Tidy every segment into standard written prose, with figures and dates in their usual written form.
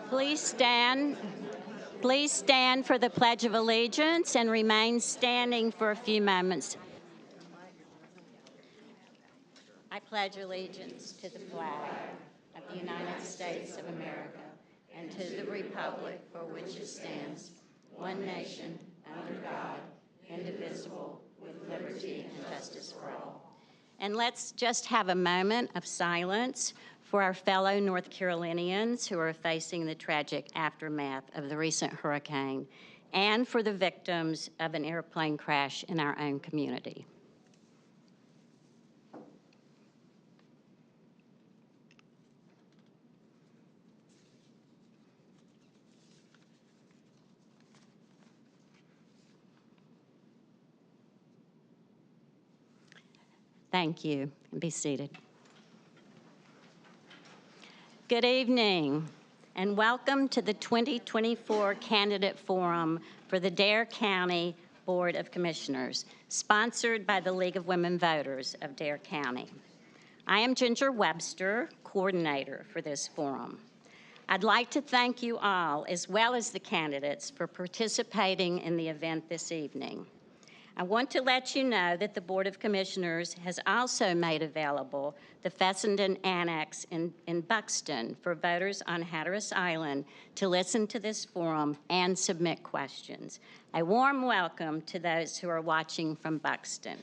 Please stand. Please stand for the Pledge of Allegiance and remain standing for a few moments. I pledge allegiance to the flag of the United States of America and to the republic for which it stands, one nation, under God, indivisible, with liberty and justice for all. And let's just have a moment of silence for our fellow North Carolinians who are facing the tragic aftermath of the recent hurricane and for the victims of an airplane crash in our own community. Thank you, and be seated. Good evening, and welcome to the 2024 Candidate Forum for the Dare County Board of Commissioners, sponsored by the League of Women Voters of Dare County. I am Ginger Webster, coordinator for this forum. I'd like to thank you all, as well as the candidates, for participating in the event this evening. I want to let you know that the Board of Commissioners has also made available the Fessenden Annex in Buxton for voters on Hatteras Island to listen to this forum and submit questions. A warm welcome to those who are watching from Buxton.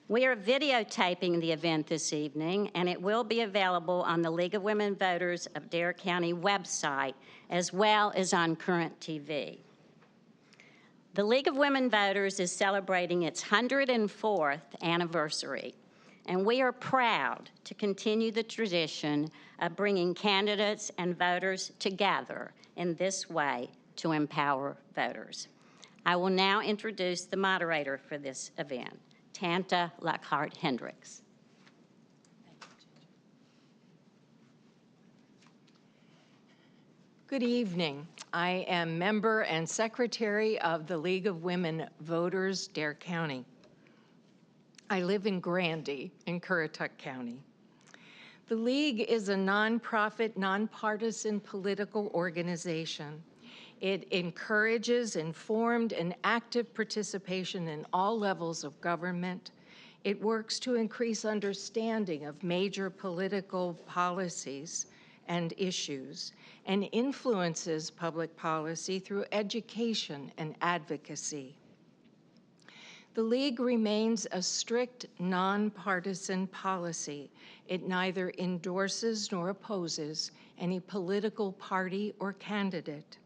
We are videotaping the event this evening, and it will be available on the League of Women Voters of Dare County website, as well as on Current TV. The League of Women Voters is celebrating its 104th anniversary, and we are proud to continue the tradition of bringing candidates and voters together in this way to empower voters. I will now introduce the moderator for this event, Tanta Lockhart Hendricks. Good evening. I am member and secretary of the League of Women Voters, Dare County. I live in Grandy in Currituck County. The League is a nonprofit, nonpartisan political organization. It encourages informed and active participation in all levels of government. It works to increase understanding of major political policies and issues, and influences public policy through education and advocacy. The League remains a strict, nonpartisan policy. It neither endorses nor opposes any political party or candidate.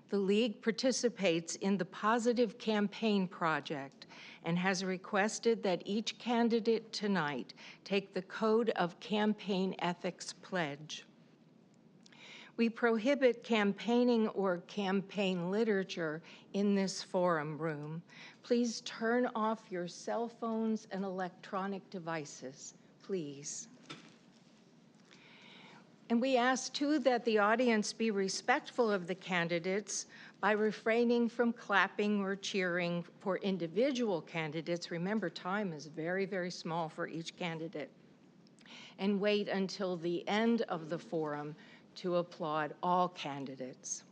The League participates in the Positive Campaign Project and has requested that each candidate tonight take the Code of Campaign Ethics pledge. We prohibit campaigning or campaign literature in this forum room. Please turn off your cell phones and electronic devices, please. And we ask, too, that the audience be respectful of the candidates by refraining from clapping or cheering for individual candidates. Remember, time is very, very small for each candidate. And wait until the end of the forum to applaud all candidates.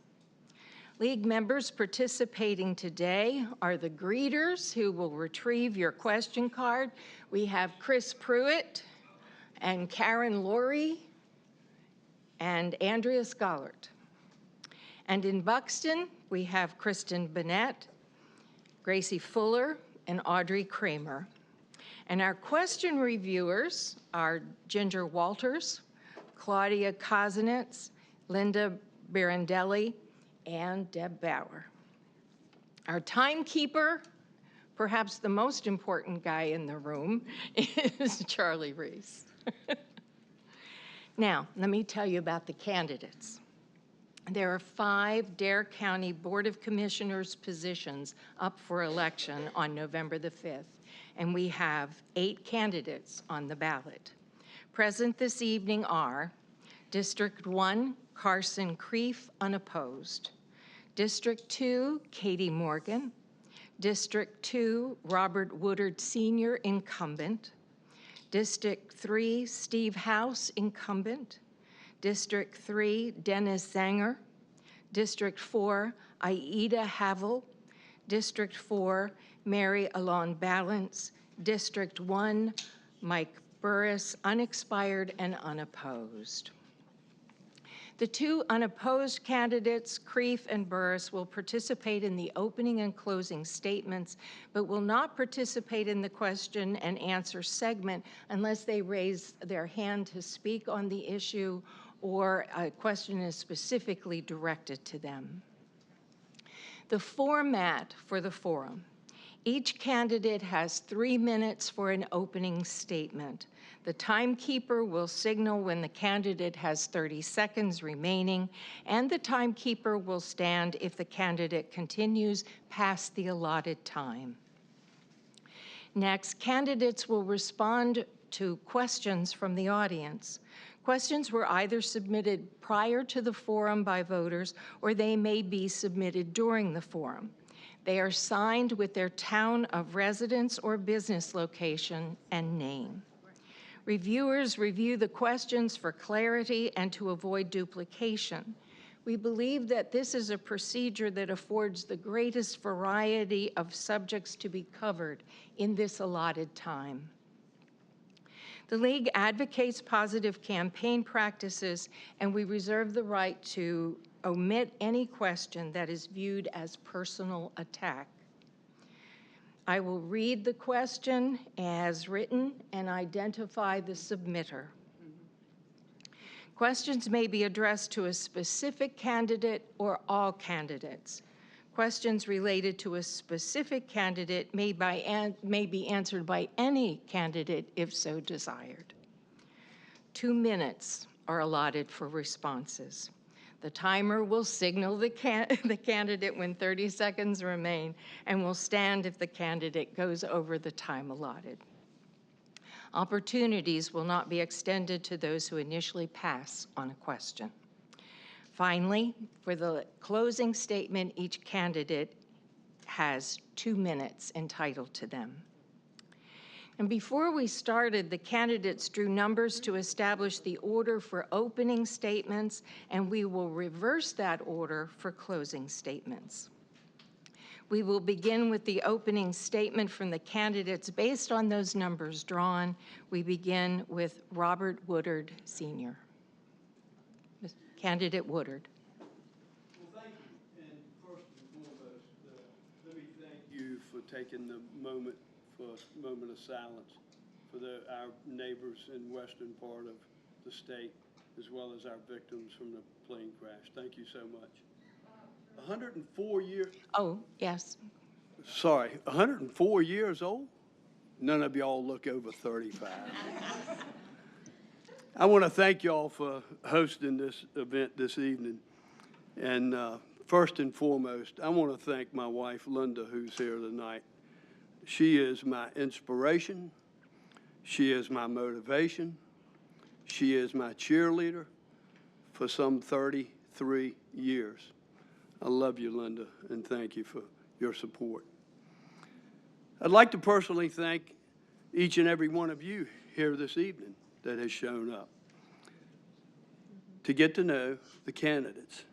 League members participating today are the greeters who will retrieve your question card. We have Chris Pruitt and Karen Laurie and Andrea Scholart. And in Buxton, we have Kristen Bennett, Gracie Fuller, and Audrey Kramer. And our question reviewers are Ginger Walters, Claudia Kozinets, Linda Birondelli, and Deb Bauer. Our timekeeper, perhaps the most important guy in the room, is Charlie Reese. Now, let me tell you about the candidates. There are 5 Dare County Board of Commissioners positions up for election on November the 5th, and we have 8 candidates on the ballot. Present this evening are District 1, Carson Kreef, unopposed. District 2, Katie Morgan. District 2, Robert Woodard Sr., incumbent. District 3, Steve House, incumbent. District 3, Dennis Zanger. District 4, Aida Havel. District 4, Mary Alon Balance. District 1, Mike Burris, unexpired and unopposed. The two unopposed candidates, Kreef and Burris, will participate in the opening and closing statements, but will not participate in the question and answer segment unless they raise their hand to speak on the issue or a question is specifically directed to them. The format for the forum. Each candidate has 3 minutes for an opening statement. The timekeeper will signal when the candidate has 30 seconds remaining, and the timekeeper will stand if the candidate continues past the allotted time. Next, candidates will respond to questions from the audience. Questions were either submitted prior to the forum by voters, or they may be submitted during the forum. They are signed with their town of residence or business location and name. Reviewers review the questions for clarity and to avoid duplication. We believe that this is a procedure that affords the greatest variety of subjects to be covered in this allotted time. The League advocates positive campaign practices, and we reserve the right to omit any question that is viewed as personal attack. I will read the question as written and identify the submitter. Questions may be addressed to a specific candidate or all candidates. Questions related to a specific candidate may be answered by any candidate if so desired. 2 minutes are allotted for responses. The timer will signal the candidate when 30 seconds remain and will stand if the candidate goes over the time allotted. Opportunities will not be extended to those who initially pass on a question. Finally, for the closing statement, each candidate has 2 minutes entitled to them. And before we started, the candidates drew numbers to establish the order for opening statements, and we will reverse that order for closing statements. We will begin with the opening statement from the candidates based on those numbers drawn. We begin with Robert Woodard, Sr. Candidate Woodard. Well, thank you. And first and foremost, let me thank you for taking the moment for a moment of silence for our neighbors in western part of the state, as well as our victims from the plane crash. Thank you so much. 104 years. Oh, yes. Sorry, 104 years old? None of y'all look over 35. I want to thank y'all for hosting this event this evening. And first and foremost, I want to thank my wife, Linda, who's here tonight. She is my inspiration. She is my motivation. She is my cheerleader for some 33 years. I love you, Linda, and thank you for your support. I'd like to personally thank each and every one of you here this evening that has shown up to get to know the candidates.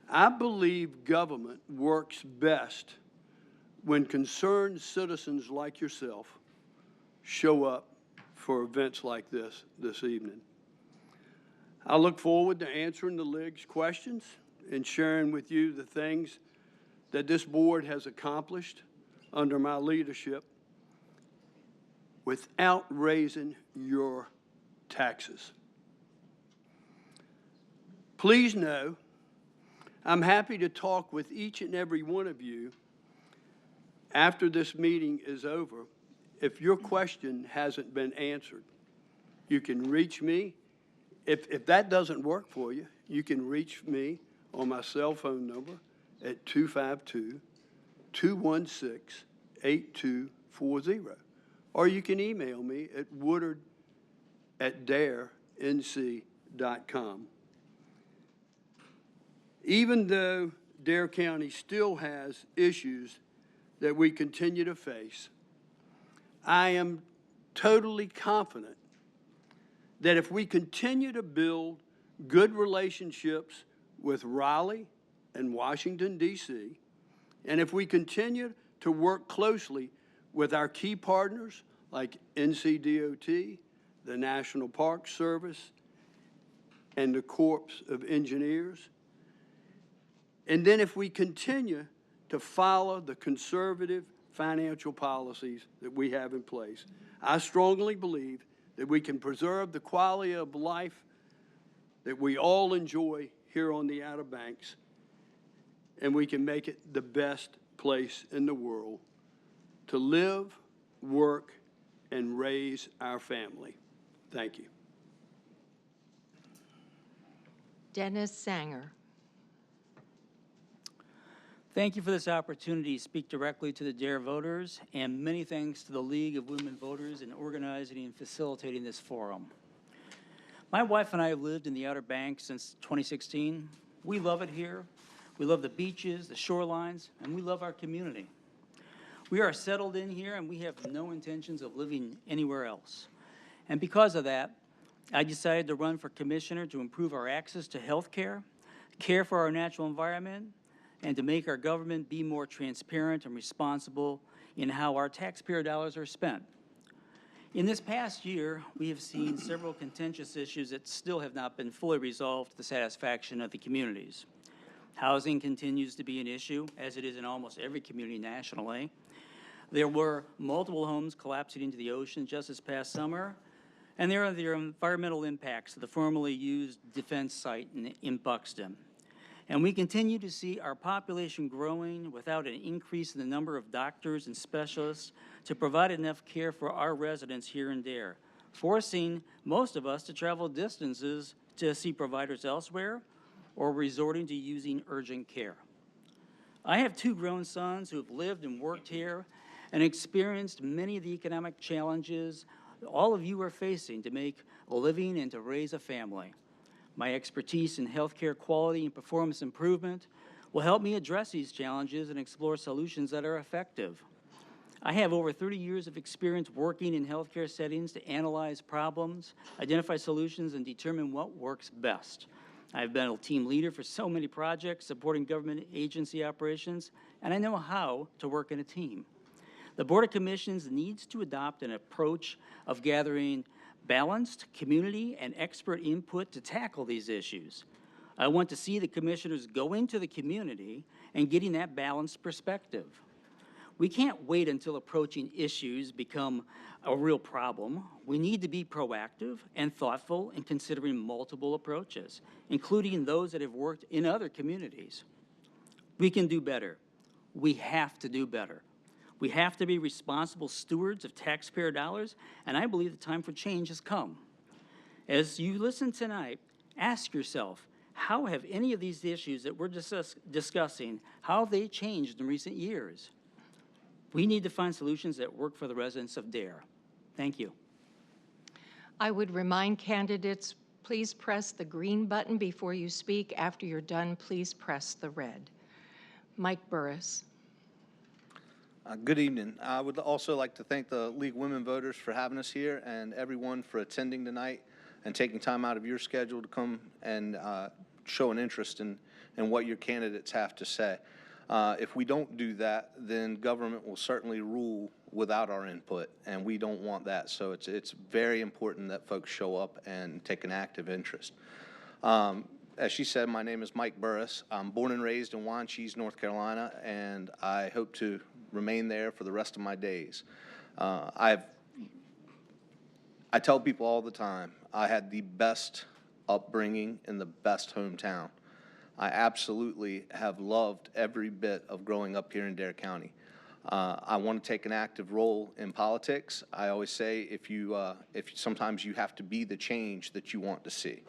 I believe government works best when concerned citizens like yourself show up for events like this evening. I look forward to answering the League's questions and sharing with you the things that this board has accomplished under my leadership without raising your taxes. Please know I'm happy to talk with each and every one of you after this meeting is over. If your question hasn't been answered, you can reach me. If that doesn't work for you, you can reach me on my cell phone number at 252-216-8240. Or you can email me at woodard@darenc.com. Even though Dare County still has issues that we continue to face, I am totally confident that if we continue to build good relationships with Raleigh and Washington, D.C., and if we continue to work closely with our key partners like NCDOT, the National Park Service, and the Corps of Engineers, and then if we continue to follow the conservative financial policies that we have in place, I strongly believe that we can preserve the quality of life that we all enjoy here on the Outer Banks, and we can make it the best place in the world to live, work, and raise our family. Thank you. Dennis Sanger. Thank you for this opportunity to speak directly to the DARE voters, and many thanks to the League of Women Voters in organizing and facilitating this forum. My wife and I have lived in the Outer Banks since 2016. We love it here. We love the beaches, the shorelines, and we love our community. We are settled in here, and we have no intentions of living anywhere else. And because of that, I decided to run for commissioner to improve our access to health care for our natural environment, and to make our government be more transparent and responsible in how our taxpayer dollars are spent. In this past year, we have seen several contentious issues that still have not been fully resolved to the satisfaction of the communities. Housing continues to be an issue, as it is in almost every community nationally. There were multiple homes collapsing into the ocean just this past summer, and there are the environmental impacts of the formerly used defense site in Buxton. And we continue to see our population growing without an increase in the number of doctors and specialists to provide enough care for our residents here in Dare, forcing most of us to travel distances to see providers elsewhere or resorting to using urgent care. I have two grown sons who have lived and worked here and experienced many of the economic challenges all of you are facing to make a living and to raise a family. My expertise in healthcare quality and performance improvement will help me address these challenges and explore solutions that are effective. I have over 30 years of experience working in healthcare settings to analyze problems, identify solutions, and determine what works best. I've been a team leader for so many projects supporting government agency operations, and I know how to work in a team. The Board of Commissions needs to adopt an approach of gathering balanced community and expert input to tackle these issues. I want to see the commissioners go into the community and getting that balanced perspective. We can't wait until approaching issues become a real problem. We need to be proactive and thoughtful in considering multiple approaches, including those that have worked in other communities. We can do better. We have to do better. We have to be responsible stewards of taxpayer dollars, and I believe the time for change has come. As you listen tonight, ask yourself, how have any of these issues that we're discussing, how have they changed in recent years? We need to find solutions that work for the residents of Dare. Thank you. I would remind candidates, please press the green button before you speak. After you're done, please press the red. Mike Burris. Good evening. I would also like to thank the League of Women Voters for having us here and everyone for attending tonight and taking time out of your schedule to come and show an interest in what your candidates have to say. If we don't do that, then government will certainly rule without our input, and we don't want that. So it's very important that folks show up and take an active interest. As she said, my name is Mike Burris. I'm born and raised in Wanchese, North Carolina, and I hope to remain there for the rest of my days. I tell people all the time, I had the best upbringing in the best hometown. I absolutely have loved every bit of growing up here in Dare County. I want to take an active role in politics. I always say if sometimes you have to be the change that you want to see.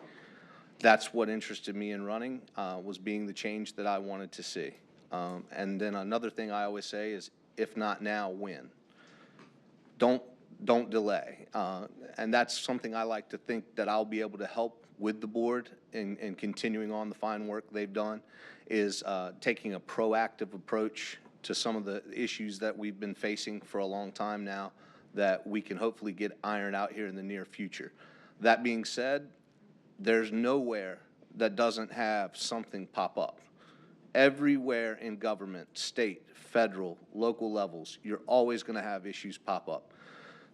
That's what interested me in running, was being the change that I wanted to see. And then another thing I always say is, if not now, when? Don't delay. And that's something I like to think that I'll be able to help with the board in continuing on the fine work they've done, is taking a proactive approach to some of the issues that we've been facing for a long time now that we can hopefully get ironed out here in the near future. That being said, there's nowhere that doesn't have something pop up. Everywhere in government, state, federal, local levels, you're always going to have issues pop up.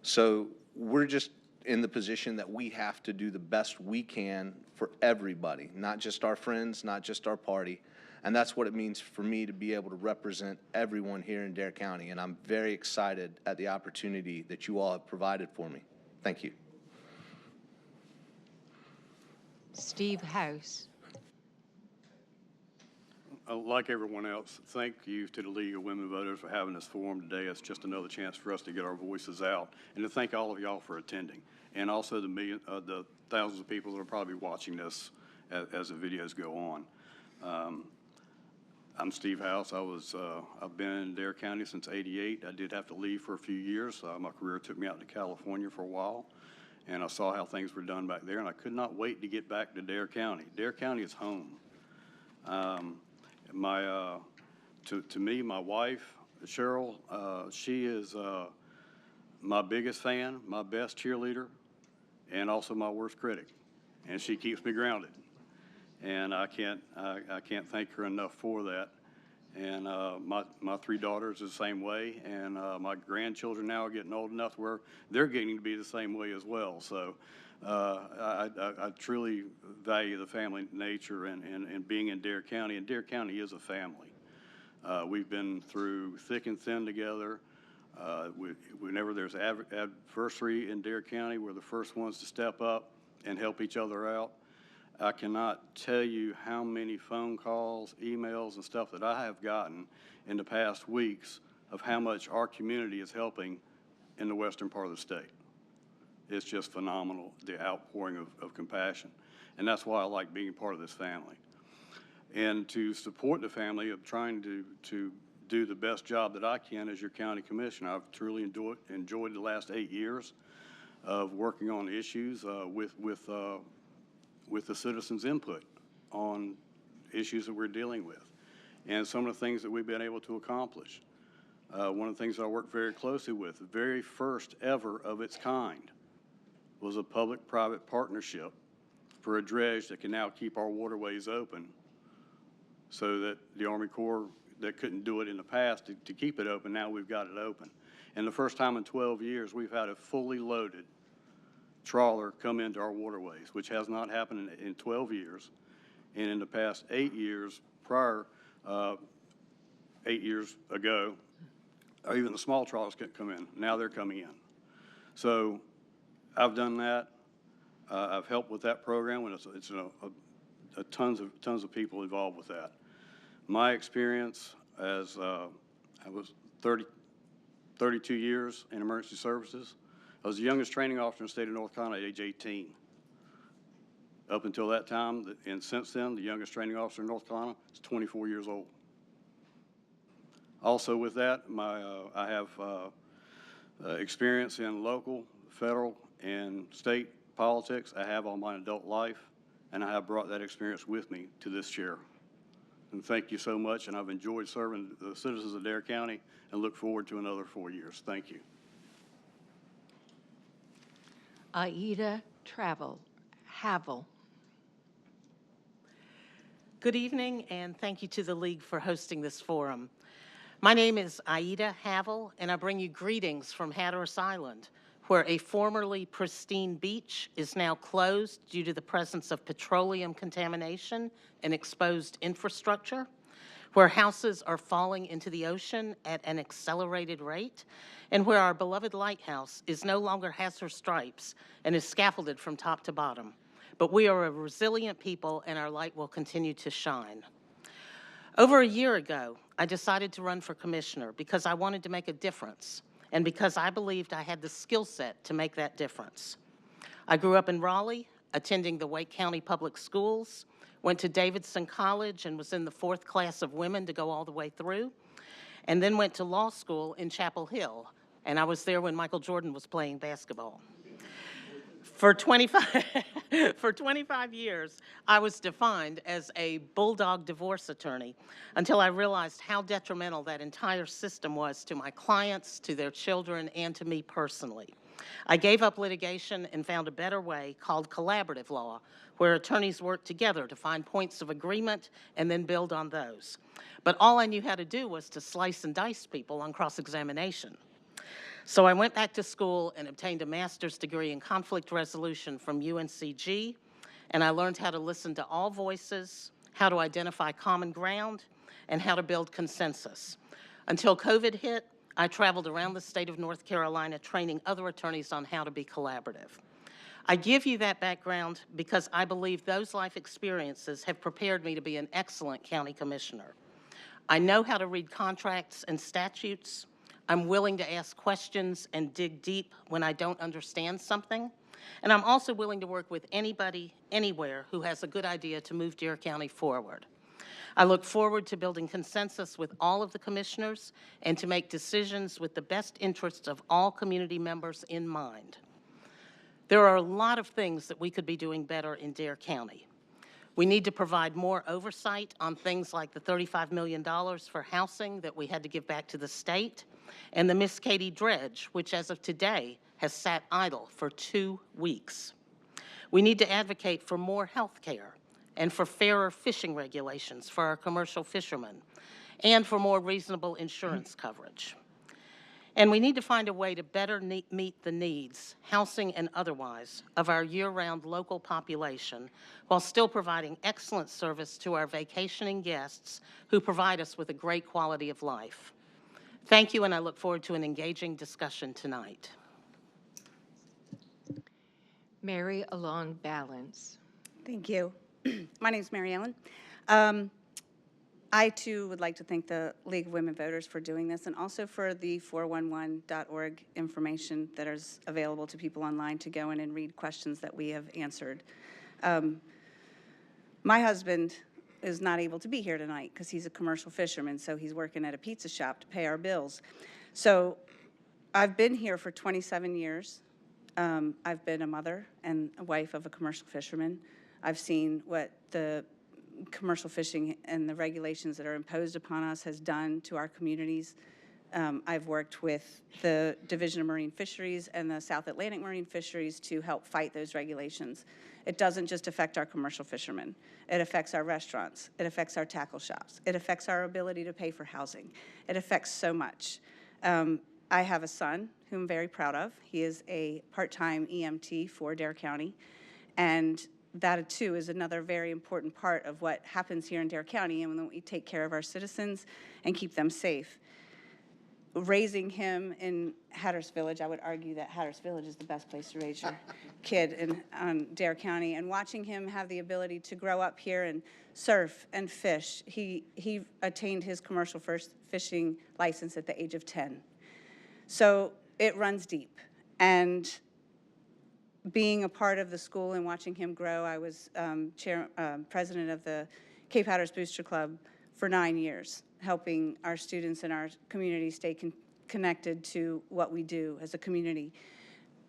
So we're just in the position that we have to do the best we can for everybody, not just our friends, not just our party. And that's what it means for me to be able to represent everyone here in Dare County. And I'm very excited at the opportunity that you all have provided for me. Thank you. Steve House. Like everyone else, thank you to the League of Women Voters for having this forum today. It's just another chance for us to get our voices out, and to thank all of y'all for attending, and also the thousands of people that are probably watching this as the videos go on. I'm Steve House. I've been in Dare County since '88. I did have to leave for a few years. My career took me out to California for a while, and I saw how things were done back there, and I could not wait to get back to Dare County. Dare County is home. To me, my wife, Cheryl, she is my biggest fan, my best cheerleader, and also my worst critic. And she keeps me grounded. And I can't thank her enough for that. And my three daughters is the same way, and my grandchildren now are getting old enough where they're getting to be the same way as well. So I truly value the family nature and being in Dare County, and Dare County is a family. We've been through thick and thin together. Whenever there's adversity in Dare County, we're the first ones to step up and help each other out. I cannot tell you how many phone calls, emails, and stuff that I have gotten in the past weeks of how much our community is helping in the western part of the state. It's just phenomenal, the outpouring of compassion. And that's why I like being part of this family. And to support the family of trying to do the best job that I can as your county commissioner. I've truly enjoyed the last 8 years of working on issues with the citizens' input on issues that we're dealing with, and some of the things that we've been able to accomplish. One of the things I worked very closely with, the very first ever of its kind, was a public-private partnership for a dredge that can now keep our waterways open, so that the Army Corps that couldn't do it in the past to keep it open, now we've got it open. And the first time in 12 years, we've had a fully loaded trawler come into our waterways, which has not happened in 12 years. And in the past 8 years prior, 8 years ago, or even the small trawlers couldn't come in. Now they're coming in. So I've done that. I've helped with that program, and it's tons of people involved with that. My experience as I was 32 years in emergency services. I was the youngest training officer in the state of North Carolina at age 18. Up until that time, and since then, the youngest training officer in North Carolina is 24 years old. Also with that, I have experience in local, federal, and state politics. I have all my adult life, and I have brought that experience with me to this chair. And thank you so much, and I've enjoyed serving the citizens of Dare County and look forward to another 4 years. Thank you. Aida Havel. Good evening, and thank you to the League for hosting this forum. My name is Aida Havel, and I bring you greetings from Hatteras Island, where a formerly pristine beach is now closed due to the presence of petroleum contamination and exposed infrastructure, where houses are falling into the ocean at an accelerated rate, and where our beloved lighthouse no longer has her stripes and is scaffolded from top to bottom. But we are a resilient people, and our light will continue to shine. Over a year ago, I decided to run for commissioner because I wanted to make a difference, and because I believed I had the skill set to make that difference. I grew up in Raleigh, attending the Wake County Public Schools, went to Davidson College and was in the 4th class of women to go all the way through, and then went to law school in Chapel Hill, and I was there when Michael Jordan was playing basketball. For 25 years, I was defined as a bulldog divorce attorney until I realized how detrimental that entire system was to my clients, to their children, and to me personally. I gave up litigation and found a better way called collaborative law, where attorneys work together to find points of agreement and then build on those. But all I knew how to do was to slice and dice people on cross-examination. So I went back to school and obtained a master's degree in conflict resolution from UNCG, and I learned how to listen to all voices, how to identify common ground, and how to build consensus. Until COVID hit, I traveled around the state of North Carolina training other attorneys on how to be collaborative. I give you that background because I believe those life experiences have prepared me to be an excellent county commissioner. I know how to read contracts and statutes. I'm willing to ask questions and dig deep when I don't understand something. And I'm also willing to work with anybody, anywhere, who has a good idea to move Dare County forward. I look forward to building consensus with all of the commissioners and to make decisions with the best interests of all community members in mind. There are a lot of things that we could be doing better in Dare County. We need to provide more oversight on things like the $35 million for housing that we had to give back to the state, and the Miss Katie Dredge, which as of today has sat idle for 2 weeks. We need to advocate for more health care and for fairer fishing regulations for our commercial fishermen, and for more reasonable insurance coverage. And we need to find a way to better meet the needs, housing and otherwise, of our year-round local population while still providing excellent service to our vacationing guests who provide us with a great quality of life. Thank you, and I look forward to an engaging discussion tonight. Mary Alon Balance. Thank you. My name is Mary Ellen. I, too, would like to thank the League of Women Voters for doing this, and also for the 411.org information that is available to people online to go in and read questions that we have answered. My husband is not able to be here tonight because he's a commercial fisherman, so he's working at a pizza shop to pay our bills. So I've been here for 27 years. I've been a mother and a wife of a commercial fisherman. I've seen what the commercial fishing and the regulations that are imposed upon us has done to our communities. I've worked with the Division of Marine Fisheries and the South Atlantic Marine Fisheries to help fight those regulations. It doesn't just affect our commercial fishermen. It affects our restaurants. It affects our tackle shops. It affects our ability to pay for housing. It affects so much. I have a son who I'm very proud of. He is a part-time EMT for Dare County, and that, too, is another very important part of what happens here in Dare County, and when we take care of our citizens and keep them safe. Raising him in Hatteras Village, I would argue that Hatteras Village is the best place to raise your kid in Dare County, and watching him have the ability to grow up here and surf and fish. He attained his commercial first fishing license at the age of 10. So it runs deep, and being a part of the school and watching him grow, I was president of the Cape Hatteras Booster Club for 9 years, helping our students and our community stay connected to what we do as a community.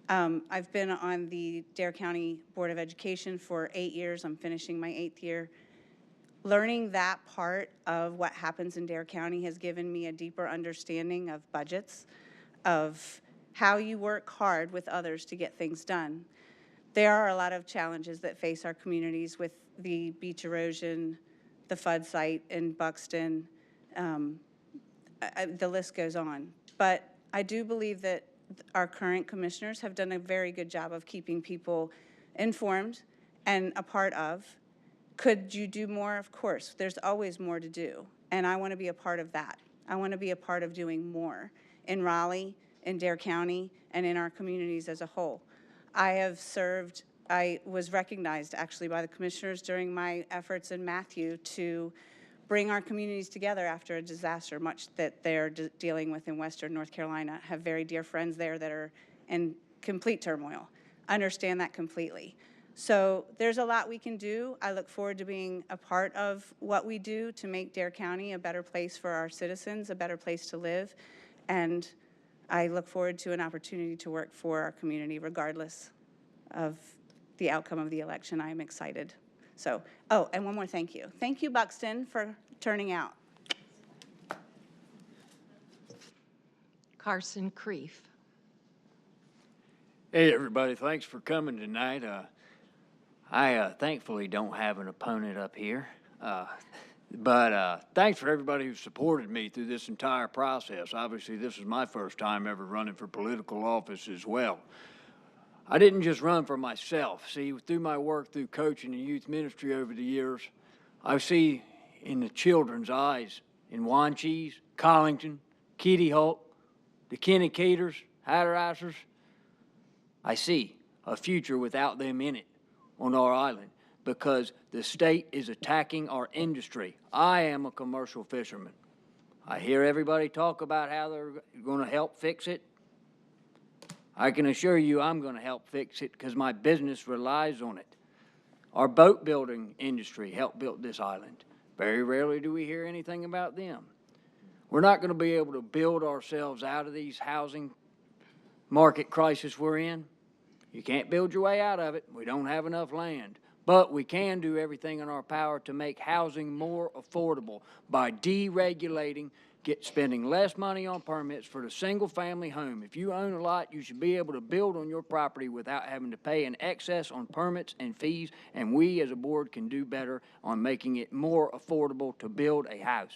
I've been on the Dare County Board of Education for 8 years. I'm finishing my 8th year. Learning that part of what happens in Dare County has given me a deeper understanding of budgets, of how you work hard with others to get things done. There are a lot of challenges that face our communities with the beach erosion, the FUD site in Buxton, the list goes on. But I do believe that our current commissioners have done a very good job of keeping people informed and a part of. Could you do more? Of course. There's always more to do, and I want to be a part of that. I want to be a part of doing more in Raleigh, in Dare County, and in our communities as a whole. I was recognized actually by the commissioners during my efforts in Matthew to bring our communities together after a disaster, much that they're dealing with in Western North Carolina. I have very dear friends there that are in complete turmoil. I understand that completely. So there's a lot we can do. I look forward to being a part of what we do to make Dare County a better place for our citizens, a better place to live, and I look forward to an opportunity to work for our community regardless of the outcome of the election. I am excited. So, oh, and one more thank you. Thank you, Buxton, for turning out. Carson Creef. Hey, everybody, thanks for coming tonight. I thankfully don't have an opponent up here, but thanks for everybody who supported me through this entire process. Obviously, this is my first time ever running for political office as well. I didn't just run for myself. See, through my work through coaching and youth ministry over the years, I see in the children's eyes in Wanchese, Collington, Kitty Hawk, the Kinnicators, Hatterasers, I see a future without them in it on our island because the state is attacking our industry. I am a commercial fisherman. I hear everybody talk about how they're going to help fix it. I can assure you I'm going to help fix it because my business relies on it. Our boat building industry helped build this island. Very rarely do we hear anything about them. We're not going to be able to build ourselves out of these housing market crisis we're in. You can't build your way out of it. We don't have enough land. But we can do everything in our power to make housing more affordable by deregulating, spending less money on permits for the single-family home. If you own a lot, you should be able to build on your property without having to pay an excess on permits and fees, and we as a board can do better on making it more affordable to build a house.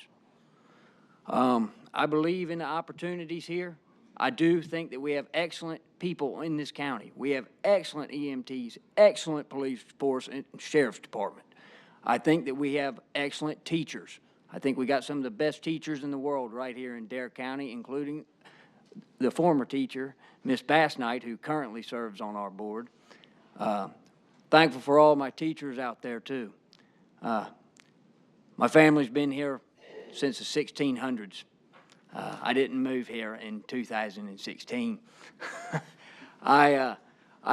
I believe in the opportunities here. I do think that we have excellent people in this county. We have excellent EMTs, excellent police force, and sheriff's department. I think that we have excellent teachers. I think we got some of the best teachers in the world right here in Dare County, including the former teacher, Miss Bassnight, who currently serves on our board. Thankful for all my teachers out there, too. My family's been here since the 1600s. I didn't move here in 2016. I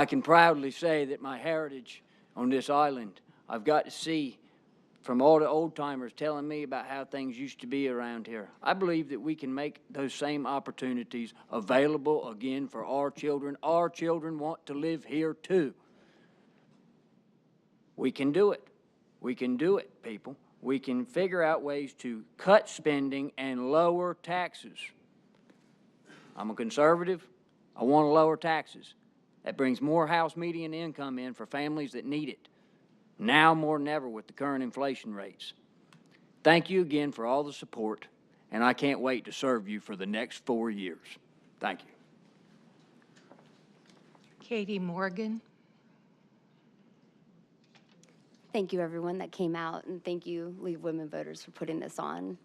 can proudly say that my heritage on this island, I've got to see from all the old timers telling me about how things used to be around here. I believe that we can make those same opportunities available again for our children. Our children want to live here too. We can do it. We can do it, people. We can figure out ways to cut spending and lower taxes. I'm a conservative. I want to lower taxes. That brings more house median income in for families that need it, now more than ever with the current inflation rates. Thank you again for all the support, and I can't wait to serve you for the next 4 years. Thank you. Katie Morgan. Thank you, everyone that came out, and thank you, League of Women Voters, for putting this on.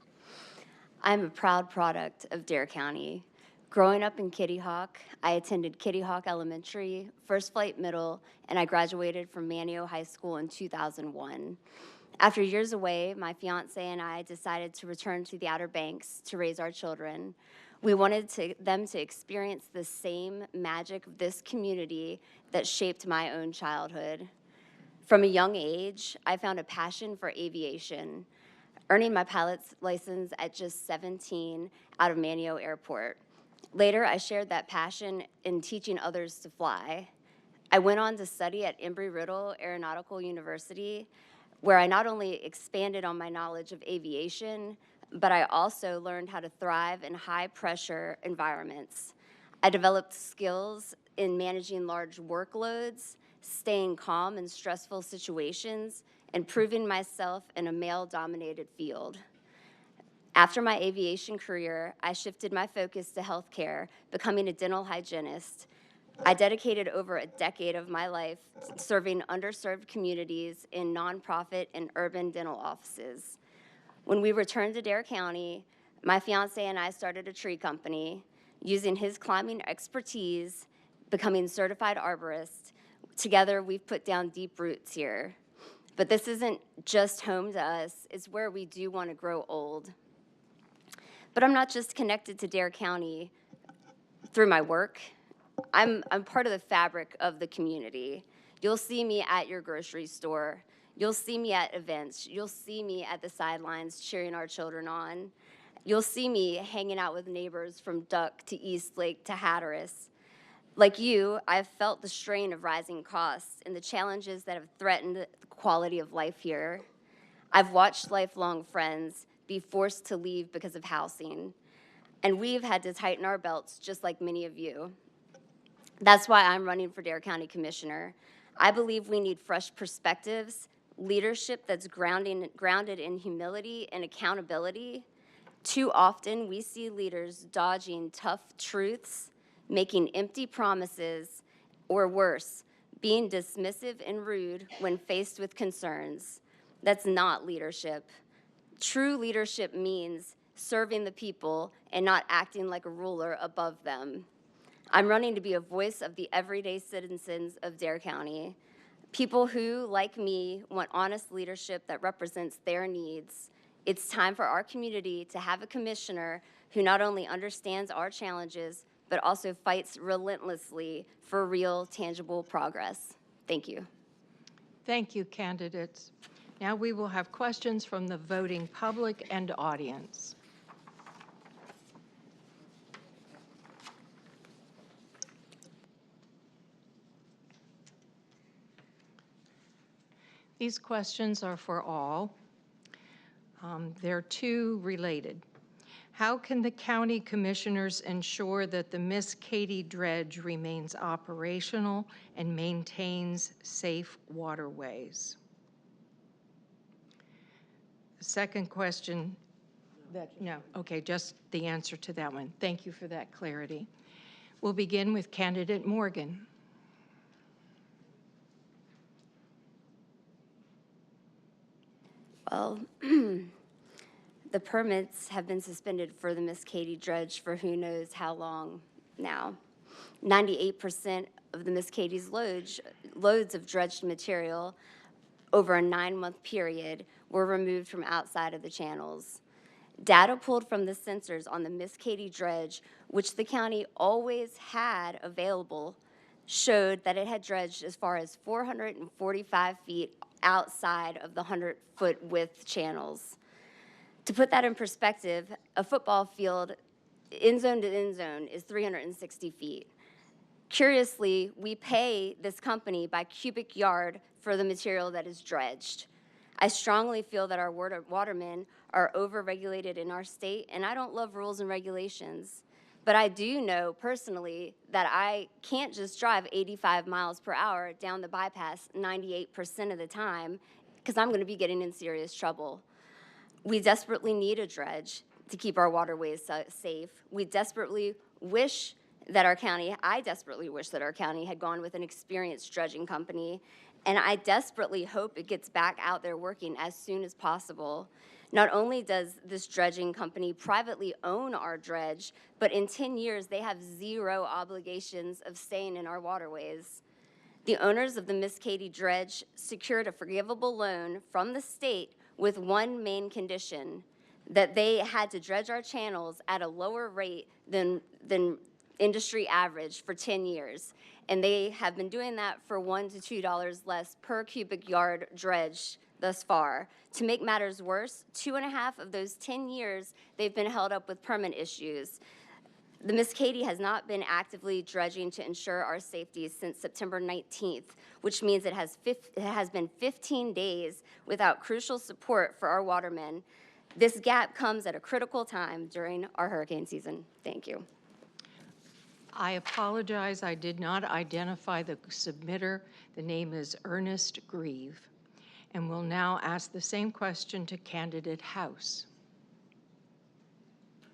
I'm a proud product of Dare County. Growing up in Kitty Hawk, I attended Kitty Hawk Elementary, First Flight Middle, and I graduated from Manio High School in 2001. After years away, my fiance and I decided to return to the Outer Banks to raise our children. We wanted them to experience the same magic of this community that shaped my own childhood. From a young age, I found a passion for aviation, earning my pilot's license at just 17 out of Manio Airport. Later, I shared that passion in teaching others to fly. I went on to study at Embry-Riddle Aeronautical University, where I not only expanded on my knowledge of aviation, but I also learned how to thrive in high-pressure environments. I developed skills in managing large workloads, staying calm in stressful situations, and proving myself in a male-dominated field. After my aviation career, I shifted my focus to healthcare, becoming a dental hygienist. I dedicated over a decade of my life serving underserved communities in nonprofit and urban dental offices. When we returned to Dare County, my fiance and I started a tree company, using his climbing expertise, becoming certified arborists. Together, we've put down deep roots here. But this isn't just home to us, it's where we do want to grow old. But I'm not just connected to Dare County through my work. I'm part of the fabric of the community. You'll see me at your grocery store. You'll see me at events. You'll see me at the sidelines cheering our children on. You'll see me hanging out with neighbors from Duck to Eastlake to Hatteras. Like you, I've felt the strain of rising costs and the challenges that have threatened the quality of life here. I've watched lifelong friends be forced to leave because of housing, and we've had to tighten our belts just like many of you. That's why I'm running for Dare County Commissioner. I believe we need fresh perspectives, leadership that's grounded in humility and accountability. Too often, we see leaders dodging tough truths, making empty promises, or worse, being dismissive and rude when faced with concerns. That's not leadership. True leadership means serving the people and not acting like a ruler above them. I'm running to be a voice of the everyday citizens of Dare County, people who, like me, want honest leadership that represents their needs. It's time for our community to have a commissioner who not only understands our challenges, but also fights relentlessly for real, tangible progress. Thank you. Thank you, candidates. Now we will have questions from the voting public and audience. These questions are for all. They're two related. How can the county commissioners ensure that the Miss Katie Dredge remains operational and maintains safe waterways? The second question, no, okay, just the answer to that one. Thank you for that clarity. We'll begin with candidate Morgan. Well, the permits have been suspended for the Miss Katie Dredge for who knows how long now. 98% of the Miss Katie's loads of dredged material over a 9-month period were removed from outside of the channels. Data pulled from the sensors on the Miss Katie Dredge, which the county always had available, showed that it had dredged as far as 445 feet outside of the 100-foot width channels. To put that in perspective, a football field end zone to end zone is 360 feet. Curiously, we pay this company by cubic yard for the material that is dredged. I strongly feel that our watermen are overregulated in our state, and I don't love rules and regulations. But I do know personally that I can't just drive 85 miles per hour down the bypass 98% of the time because I'm going to be getting in serious trouble. We desperately need a dredge to keep our waterways safe. We desperately wish that I desperately wish that our county had gone with an experienced dredging company, and I desperately hope it gets back out there working as soon as possible. Not only does this dredging company privately own our dredge, but in 10 years, they have zero obligations of staying in our waterways. The owners of the Miss Katie Dredge secured a forgivable loan from the state with one main condition, that they had to dredge our channels at a lower rate than industry average for 10 years. And they have been doing that for $1 to $2 less per cubic yard dredged thus far. To make matters worse, 2.5 of those 10 years, they've been held up with permit issues. The Miss Katie has not been actively dredging to ensure our safety since September 19th, which means it has been 15 days without crucial support for our watermen. This gap comes at a critical time during our hurricane season. Thank you. I apologize, I did not identify the submitter. The name is Ernest Grieve. And we'll now ask the same question to candidate House.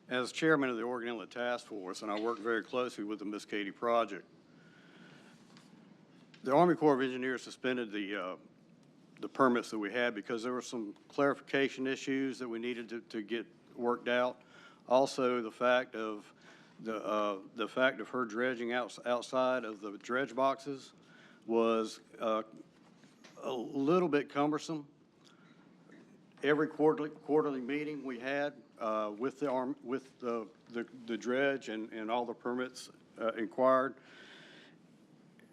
As chairman of the Oregon Inlet Task Force, and I work very closely with the Miss Katie project, the Army Corps of Engineers suspended the permits that we had because there were some clarification issues that we needed to get worked out. Also, the fact of her dredging outside of the dredge boxes was a little bit cumbersome. Every quarterly meeting we had with the dredge and all the permits inquired,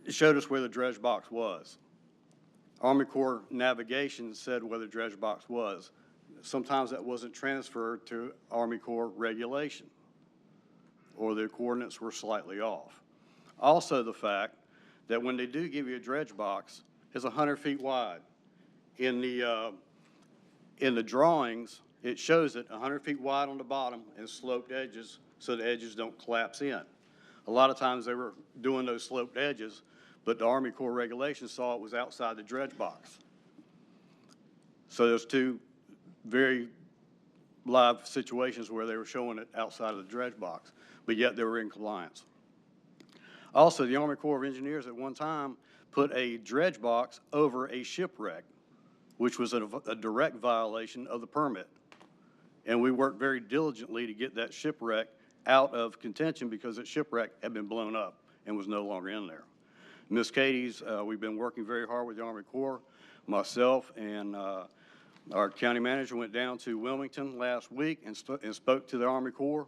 it showed us where the dredge box was. Army Corps Navigation said where the dredge box was. Sometimes that wasn't transferred to Army Corps regulation, or the coordinates were slightly off. Also, the fact that when they do give you a dredge box, it's 100 feet wide. In the drawings, it shows it 100 feet wide on the bottom and sloped edges so the edges don't collapse in. A lot of times they were doing those sloped edges, but the Army Corps regulations saw it was outside the dredge box. So there's two very live situations where they were showing it outside of the dredge box, but yet they were in compliance. Also, the Army Corps of Engineers at one time put a dredge box over a shipwreck, which was a direct violation of the permit. And we worked very diligently to get that shipwreck out of contention because that shipwreck had been blown up and was no longer in there. Miss Katie's, we've been working very hard with the Army Corps. Myself and our county manager went down to Wilmington last week and spoke to the Army Corps.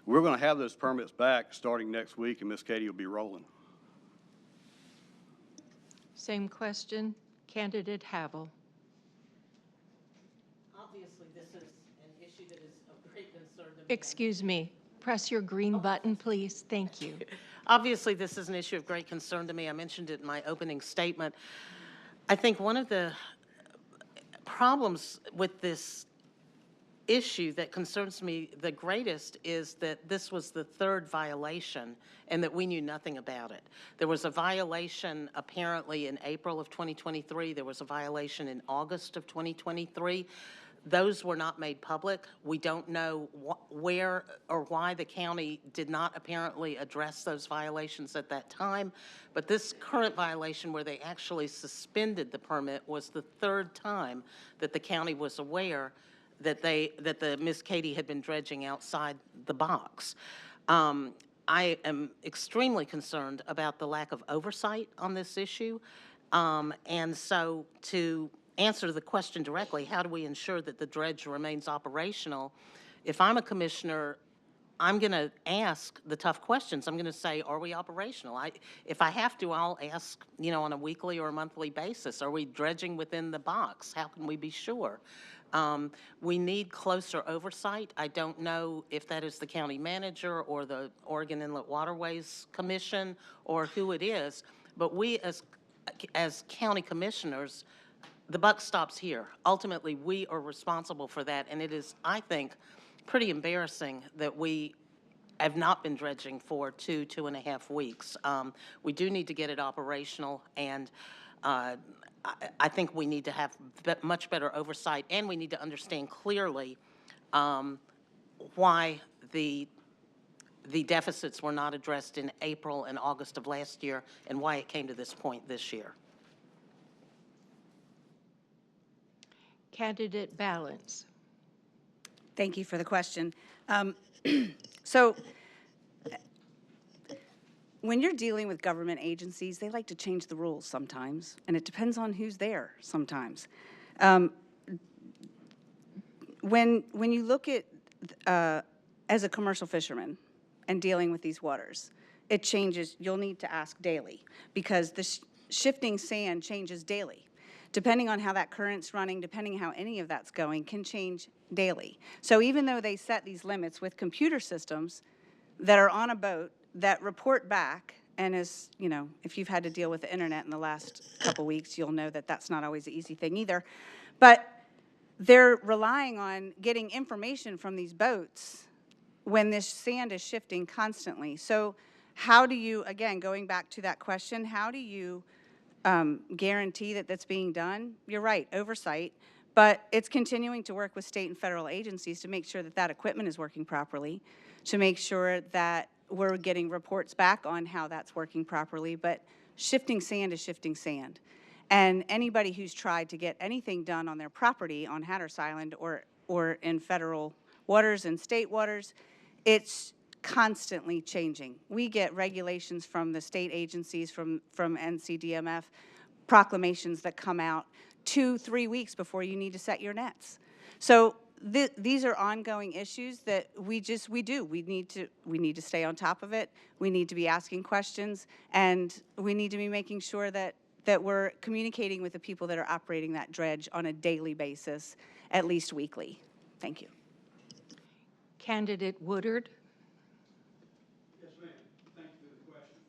We're going to have those permits back starting next week, and Miss Katie will be rolling. Same question, candidate Havel. Obviously, this is an issue that is of great concern to me. Excuse me, press your green button, please. Thank you. Obviously, this is an issue of great concern to me. I mentioned it in my opening statement. I think one of the problems with this issue that concerns me the greatest is that this was the third violation and that we knew nothing about it. There was a violation apparently in April of 2023. There was a violation in August of 2023. Those were not made public. We don't know where or why the county did not apparently address those violations at that time. But this current violation where they actually suspended the permit was the third time that the county was aware that the Miss Katie had been dredging outside the box. I am extremely concerned about the lack of oversight on this issue. And so to answer the question directly, how do we ensure that the dredge remains operational? If I'm a commissioner, I'm going to ask the tough questions. I'm going to say, are we operational? If I have to, I'll ask, on a weekly or a monthly basis, are we dredging within the box? How can we be sure? We need closer oversight. I don't know if that is the county manager or the Oregon Inlet Waterways Commission or who it is, but we as county commissioners, the buck stops here. Ultimately, we are responsible for that, and it is, I think, pretty embarrassing that we have not been dredging for 2.5 weeks. We do need to get it operational, and I think we need to have much better oversight, and we need to understand clearly why the deficits were not addressed in April and August of last year and why it came to this point this year. Candidate Balance. Thank you for the question. So when you're dealing with government agencies, they like to change the rules sometimes, and it depends on who's there sometimes. When you look at, as a commercial fisherman and dealing with these waters, it changes. You'll need to ask daily because the shifting sand changes daily. Depending on how that current's running, depending how any of that's going, can change daily. So even though they set these limits with computer systems that are on a boat that report back, and as if you've had to deal with the internet in the last couple weeks, you'll know that that's not always an easy thing either. But they're relying on getting information from these boats when this sand is shifting constantly. So how do you, again, going back to that question, how do you guarantee that that's being done? You're right, oversight, but it's continuing to work with state and federal agencies to make sure that that equipment is working properly, to make sure that we're getting reports back on how that's working properly. But shifting sand is shifting sand. And anybody who's tried to get anything done on their property on Hatteras Island or in federal waters and state waters, it's constantly changing. We get regulations from the state agencies, from NCDMF, proclamations that come out 2-3 weeks before you need to set your nets. So these are ongoing issues that we do. We need to stay on top of it. We need to be asking questions, and we need to be making sure that we're communicating with the people that are operating that dredge on a daily basis, at least weekly. Thank you. Candidate Woodard. Yes, ma'am. Thank you for the question.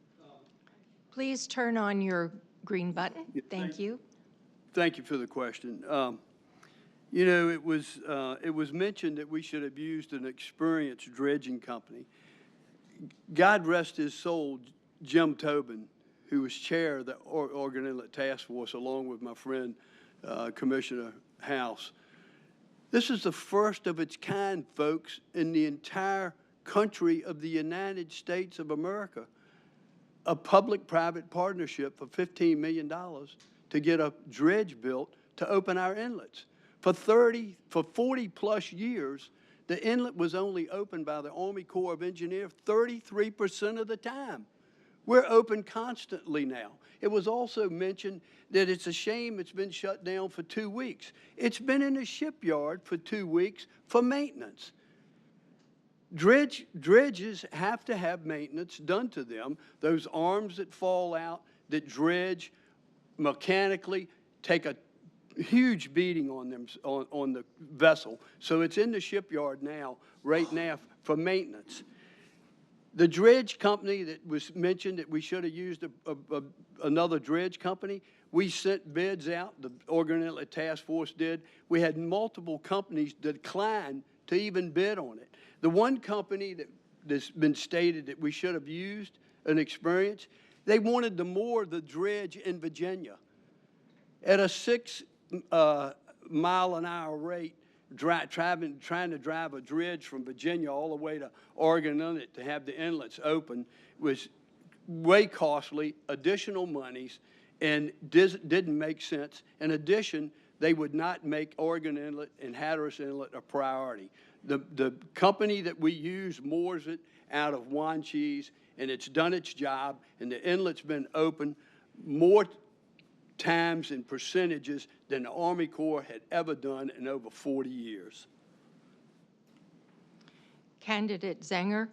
Please turn on your green button. Thank you. Thank you for the question. It was mentioned that we should have used an experienced dredging company. God rest his soul, Jim Tobin, who was chair of the Oregon Inlet Task Force, along with my friend Commissioner House. This is the first of its kind, folks, in the entire country of the United States of America. A public-private partnership for $15 million to get a dredge built to open our inlets. For 40-plus years, the inlet was only opened by the Army Corps of Engineers 33% of the time. We're open constantly now. It was also mentioned that it's a shame it's been shut down for 2 weeks. It's been in a shipyard for 2 weeks for maintenance. Dredges have to have maintenance done to them. Those arms that fall out, that dredge mechanically, take a huge beating on them, on the vessel. So it's in the shipyard now, right now, for maintenance. The dredge company that was mentioned that we should have used another dredge company, we sent bids out, the Oregon Inlet Task Force did. We had multiple companies decline to even bid on it. The one company that's been stated that we should have used an experience, they wanted to moor the dredge in Virginia at a 6 mile an hour rate, trying to drive a dredge from Virginia all the way to Oregon Inlet to have the inlets open was way costly, additional monies, and didn't make sense. In addition, they would not make Oregon Inlet and Hatteras Inlet a priority. The company that we use moors it out of Wanchese, and it's done its job, and the inlet's been open more times and percentages than the Army Corps had ever done in over 40 years. Candidate Zenger.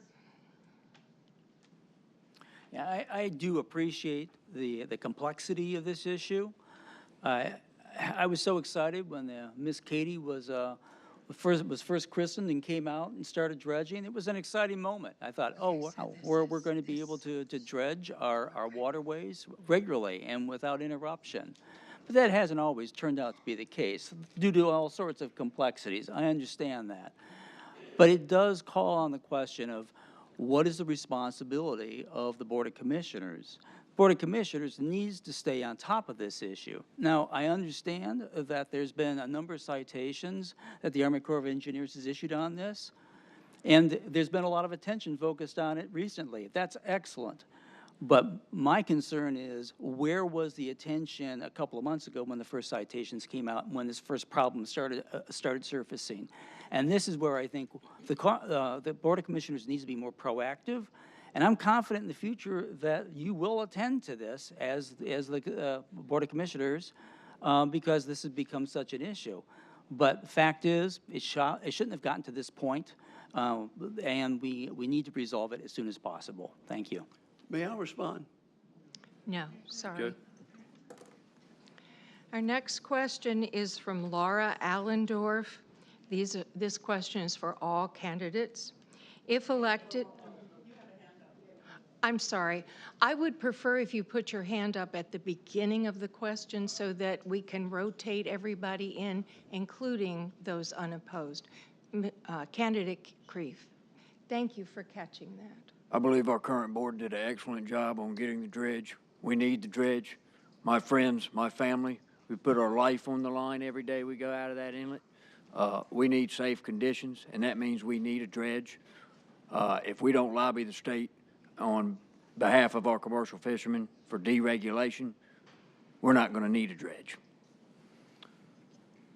Yeah, I do appreciate the complexity of this issue. I was so excited when Miss Katie was first christened and came out and started dredging. It was an exciting moment. I thought, oh, wow, we're going to be able to dredge our waterways regularly and without interruption. But that hasn't always turned out to be the case due to all sorts of complexities. I understand that. But it does call on the question of what is the responsibility of the Board of Commissioners? Board of Commissioners needs to stay on top of this issue. Now, I understand that there's been a number of citations that the Army Corps of Engineers has issued on this, and there's been a lot of attention focused on it recently. That's excellent. But my concern is, where was the attention a couple of months ago when the first citations came out, when this first problem started surfacing? And this is where I think the Board of Commissioners needs to be more proactive. And I'm confident in the future that you will attend to this as the Board of Commissioners because this has become such an issue. But the fact is, it shouldn't have gotten to this point, and we need to resolve it as soon as possible. Thank you. May I respond? No, sorry. Good. Our next question is from Laura Allendorf. This question is for all candidates. If elected, I'm sorry. I would prefer if you put your hand up at the beginning of the question so that we can rotate everybody in, including those unopposed. Candidate Kreef, thank you for catching that. I believe our current board did an excellent job on getting the dredge. We need the dredge. My friends, my family, we put our life on the line every day we go out of that inlet. We need safe conditions, and that means we need a dredge. If we don't lobby the state on behalf of our commercial fishermen for deregulation, we're not going to need a dredge.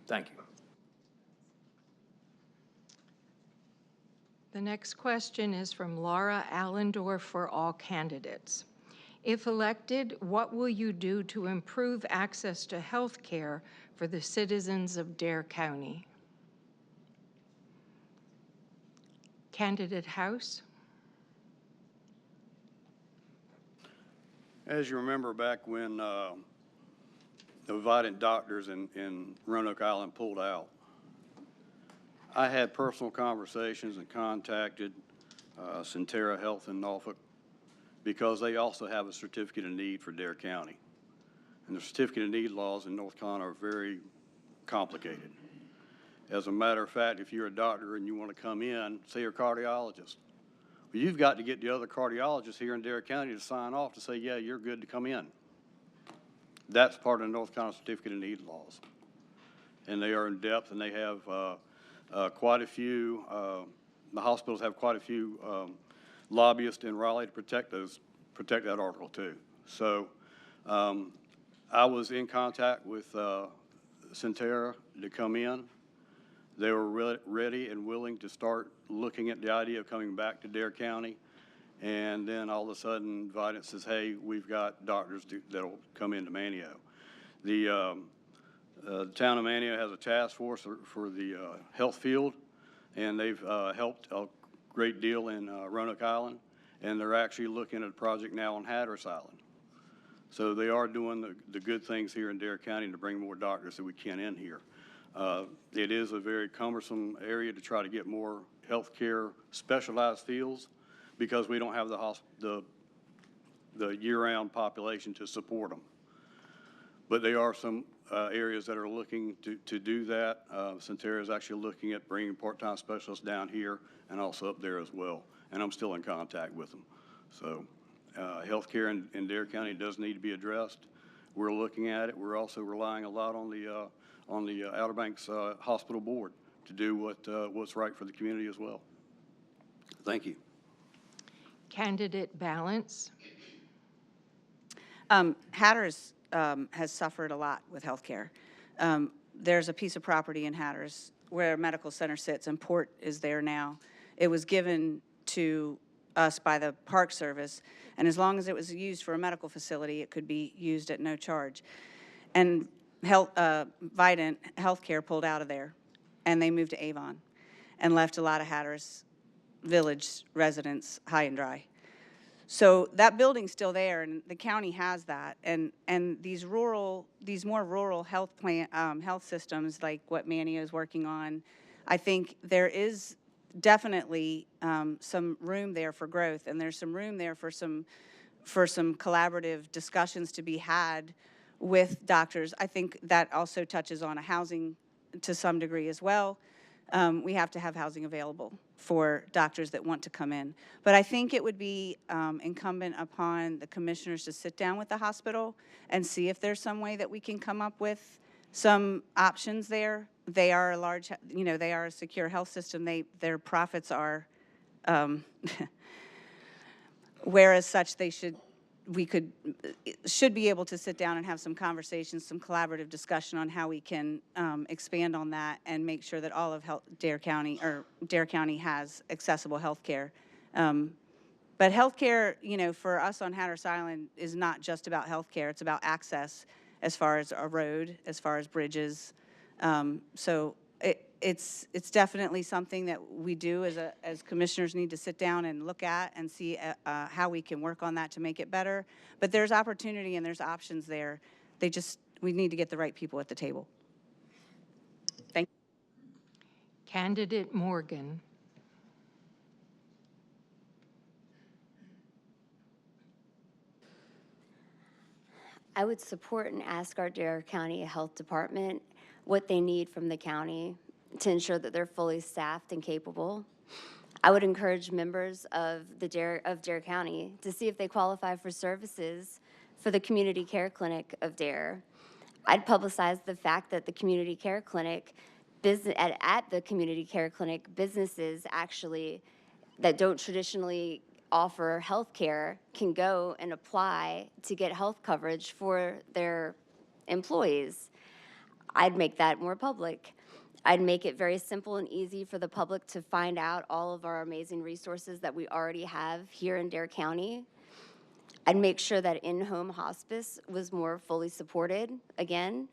Thank you. The next question is from Laura Allendorf for all candidates. If elected, what will you do to improve access to health care for the citizens of Dare County? Candidate House. As you remember back when the Vidant doctors in Roanoke Island pulled out, I had personal conversations and contacted Centera Health in Norfolk because they also have a certificate of need for Dare County. And the certificate of need laws in North Carolina are very complicated. As a matter of fact, if you're a doctor and you want to come in, say you're a cardiologist, But you've got to get the other cardiologists here in Dare County to sign off to say, yeah, you're good to come in. That's part of the North Carolina Certificate of Need laws. And they are in depth, and they have quite a few, the hospitals have quite a few lobbyists in Raleigh to protect that article too. So I was in contact with Centera to come in. They were ready and willing to start looking at the idea of coming back to Dare County. And then all of a sudden, Vidant says, hey, we've got doctors that'll come into Manteo. The town of Manteo has a task force for the health field, and they've helped a great deal in Roanoke Island, and they're actually looking at a project now on Hatteras Island. So they are doing the good things here in Dare County to bring more doctors that we can in here. It is a very cumbersome area to try to get more healthcare specialized fields because we don't have the year-round population to support them. But there are some areas that are looking to do that. Centera is actually looking at bringing part-time specialists down here and also up there as well. And I'm still in contact with them. So healthcare in Dare County does need to be addressed. We're looking at it. We're also relying a lot on the Outer Banks Hospital Board to do what's right for the community as well. Thank you. Candidate Balance. Hatteras has suffered a lot with healthcare. There's a piece of property in Hatteras where a medical center sits, and Port is there now. It was given to us by the Park Service, and as long as it was used for a medical facility, it could be used at no charge. And Vidant Healthcare pulled out of there, and they moved to Avon and left a lot of Hatteras Village residents high and dry. So that building's still there, and the county has that. And these more rural health health systems, like what Manteo is working on, I think there is definitely some room there for growth, and there's some room there for some collaborative discussions to be had with doctors. I think that also touches on a housing to some degree as well. We have to have housing available for doctors that want to come in. But I think it would be incumbent upon the commissioners to sit down with the hospital and see if there's some way that we can come up with some options there. They are a large, they are a secure health system. Their profits are, whereas such we should be able to sit down and have some conversations, some collaborative discussion on how we can expand on that and make sure that all of Dare County has accessible health care. But health care, for us on Hatteras Island is not just about health care. It's about access as far as a road, as far as bridges. So it's definitely something that we do as commissioners need to sit down and look at and see how we can work on that to make it better. But there's opportunity and there's options there. We need to get the right people at the table. Thank you. Candidate Morgan. I would support and ask our Dare County Health Department what they need from the county to ensure that they're fully staffed and capable. I would encourage members of Dare County to see if they qualify for services for the Community Care Clinic of Dare. I'd publicize the fact that the Community Care Clinic, at the Community Care Clinic, businesses actually that don't traditionally offer health care can go and apply to get health coverage for their employees. I'd make that more public. I'd make it very simple and easy for the public to find out all of our amazing resources that we already have here in Dare County. I'd make sure that in-home hospice was more fully supported again.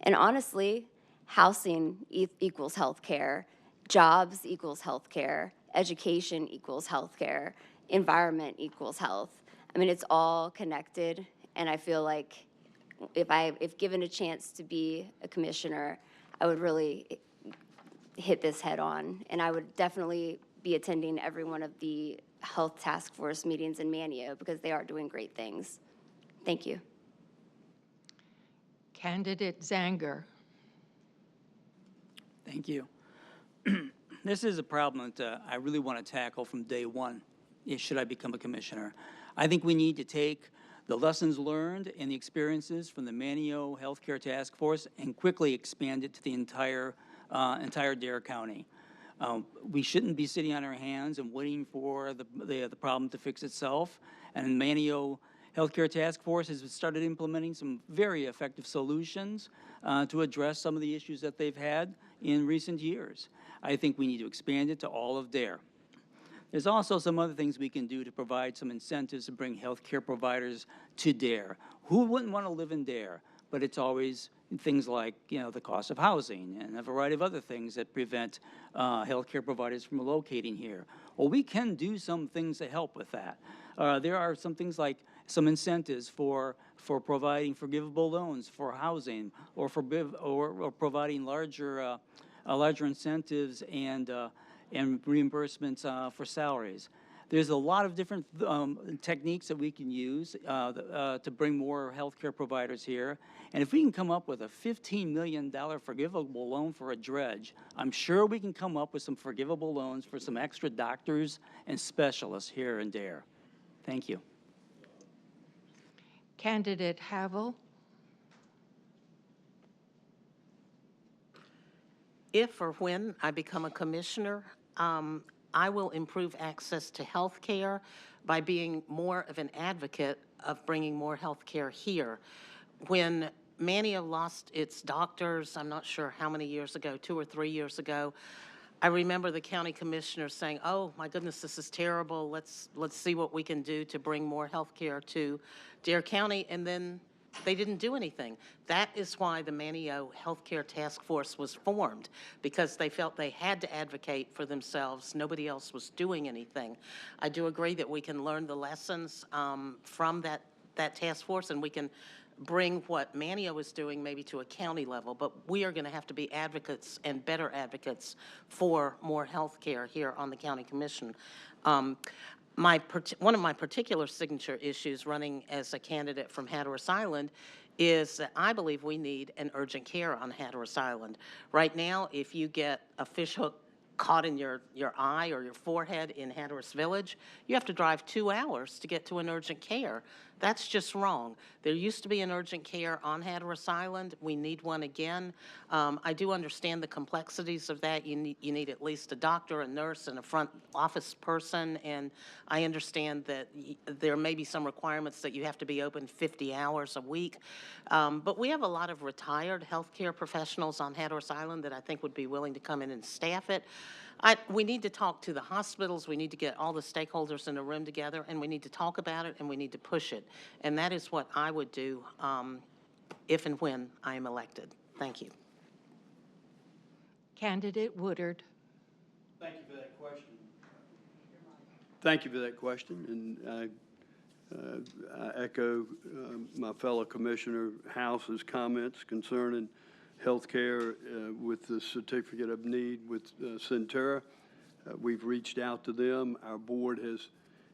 And honestly, housing equals health care, jobs equals health care, education equals health care, environment equals health. I mean, it's all connected, and I feel like if given a chance to be a commissioner, I would really hit this head on, and I would definitely be attending every one of the health task force meetings in Manteo because they are doing great things. Thank you. Candidate Zanger. Thank you. This is a problem that I really want to tackle from day one, should I become a commissioner. I think we need to take the lessons learned and the experiences from the Manio Healthcare Task Force and quickly expand it to the entire Dare County. We shouldn't be sitting on our hands and waiting for the problem to fix itself. And Manio Healthcare Task Force has started implementing some very effective solutions to address some of the issues that they've had in recent years. I think we need to expand it to all of Dare. There's also some other things we can do to provide some incentives to bring healthcare providers to Dare. Who wouldn't want to live in Dare? But it's always things like, the cost of housing and a variety of other things that prevent healthcare providers from locating here. Well, we can do some things to help with that. There are some things like some incentives for providing forgivable loans for housing, or providing larger incentives and reimbursements for salaries. There's a lot of different techniques that we can use to bring more healthcare providers here. And if we can come up with a $15 million forgivable loan for a dredge, I'm sure we can come up with some forgivable loans for some extra doctors and specialists here in Dare. Thank you. Candidate Havel. If or when I become a commissioner, I will improve access to health care by being more of an advocate of bringing more health care here. When Manio lost its doctors, I'm not sure how many years ago, 2 or 3 years ago, I remember the county commissioner saying, "Oh my goodness, this is terrible. Let's see what we can do to bring more health care to Dare County," and then they didn't do anything. That is why the Manio Healthcare Task Force was formed, because they felt they had to advocate for themselves. Nobody else was doing anything. I do agree that we can learn the lessons from that task force, and we can bring what Manio is doing maybe to a county level, but we are going to have to be advocates and better advocates for more health care here on the county commission. One of my particular signature issues running as a candidate from Hatteras Island is that I believe we need an urgent care on Hatteras Island. Right now, if you get a fish hook caught in your eye or your forehead in Hatteras Village, you have to drive 2 hours to get to an urgent care. That's just wrong. There used to be an urgent care on Hatteras Island. We need one again. I do understand the complexities of that. You need at least a doctor, a nurse, and a front office person, and I understand that there may be some requirements that you have to be open 50 hours a week. But we have a lot of retired healthcare professionals on Hatteras Island that I think would be willing to come in and staff it. We need to talk to the hospitals, we need to get all the stakeholders in a room together, and we need to talk about it, and we need to push it. And that is what I would do if and when I am elected. Thank you. Candidate Woodard. Thank you for that question. Thank you for that question, and I echo my fellow Commissioner House's comments concerning health care with the certificate of need with Centura. We've reached out to them. Our board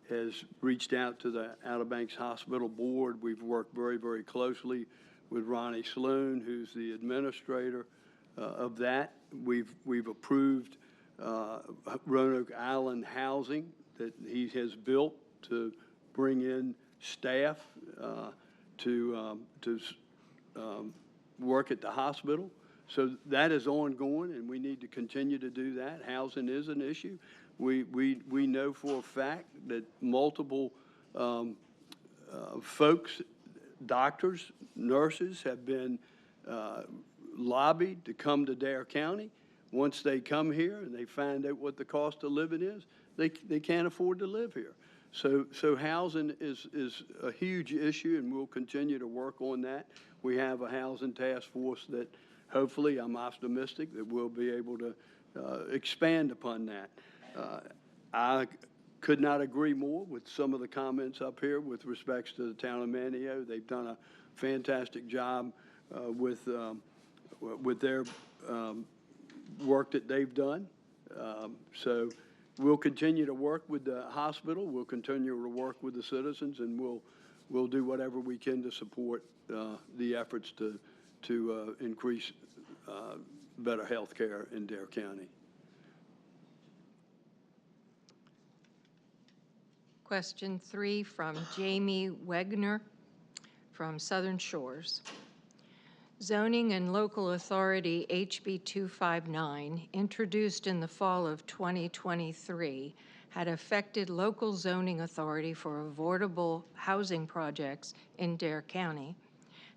has reached out to the Outer Banks Hospital Board. We've worked very, very closely with Ronnie Sloan, who's the administrator of that. We've approved Roanoke Island housing that he has built to bring in staff to work at the hospital. So that is ongoing, and we need to continue to do that. Housing is an issue. We know for a fact that multiple folks, doctors, nurses, have been lobbied to come to Dare County. Once they come here and they find out what the cost of living is, they can't afford to live here. So housing is a huge issue, and we'll continue to work on that. We have a housing task force that hopefully, I'm optimistic that we'll be able to expand upon that. I could not agree more with some of the comments up here with respects to the town of Manio. They've done a fantastic job with their work that they've done. So we'll continue to work with the hospital. We'll continue to work with the citizens, and we'll do whatever we can to support the efforts to increase better health care in Dare County. Question 3 from Jamie Wegner from Southern Shores. Zoning and Local Authority HB 259, introduced in the fall of 2023, had affected local zoning authority for affordable housing projects in Dare County.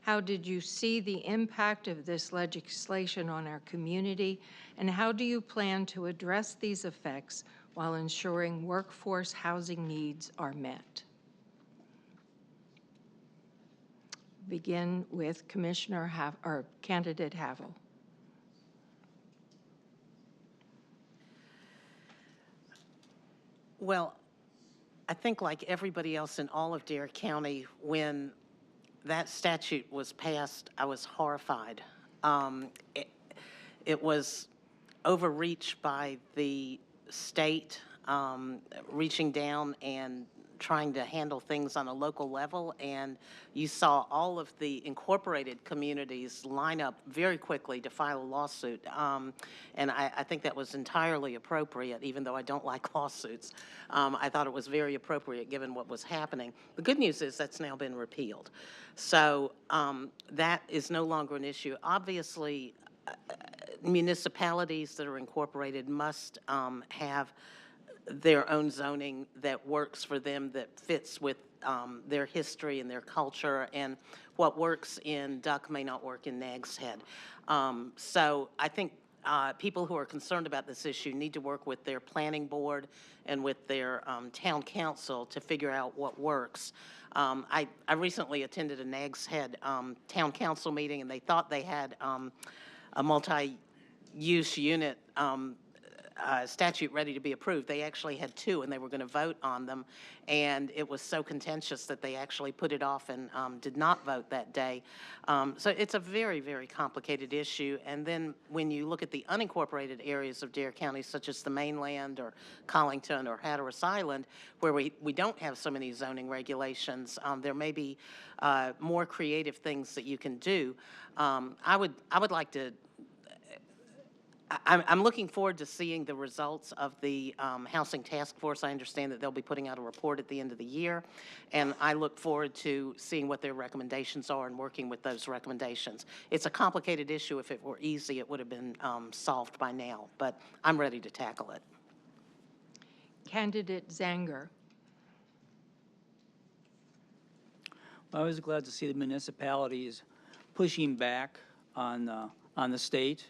How did you see the impact of this legislation on our community, and how do you plan to address these effects while ensuring workforce housing needs are met? Begin with Candidate Havel. Well, I think like everybody else in all of Dare County, when that statute was passed, I was horrified. It was overreach by the state, reaching down and trying to handle things on a local level, and you saw all of the incorporated communities line up very quickly to file a lawsuit, and I think that was entirely appropriate, even though I don't like lawsuits. I thought it was very appropriate given what was happening. The good news is that's now been repealed. So that is no longer an issue. Obviously, municipalities that are incorporated must have their own zoning that works for them, that fits with their history and their culture, and what works in Duck may not work in Nag's Head. So I think people who are concerned about this issue need to work with their planning board and with their town council to figure out what works. I recently attended a Nag's Head town council meeting, and they thought they had a multi-use unit statute ready to be approved. They actually had two, and they were going to vote on them, and it was so contentious that they actually put it off and did not vote that day. So it's a very, very complicated issue. And then when you look at the unincorporated areas of Dare County, such as the mainland or Collington or Hatteras Island, where we don't have so many zoning regulations, there may be more creative things that you can do. I would like to I'm looking forward to seeing the results of the Housing Task Force. I understand that they'll be putting out a report at the end of the year, and I look forward to seeing what their recommendations are and working with those recommendations. It's a complicated issue. If it were easy, it would have been solved by now, but I'm ready to tackle it. Candidate Zanger. I was glad to see the municipalities pushing back on the state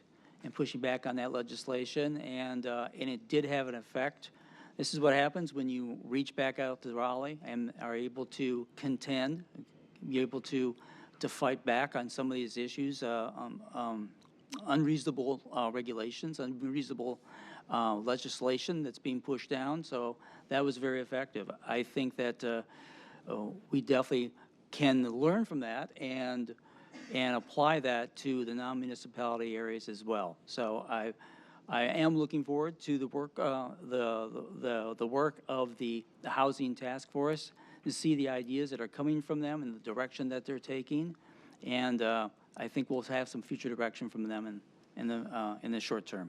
and pushing back on that legislation, and it did have an effect. This is what happens when you reach back out to Raleigh and are able to contend, be able to fight back on some of these issues, unreasonable regulations, unreasonable legislation that's being pushed down. So that was very effective. I think that we definitely can learn from that and apply that to the non-municipality areas as well. So I am looking forward to the work, the work of the Housing Task Force, to see the ideas that are coming from them and the direction that they're taking, and I think we'll have some future direction from them in the short term.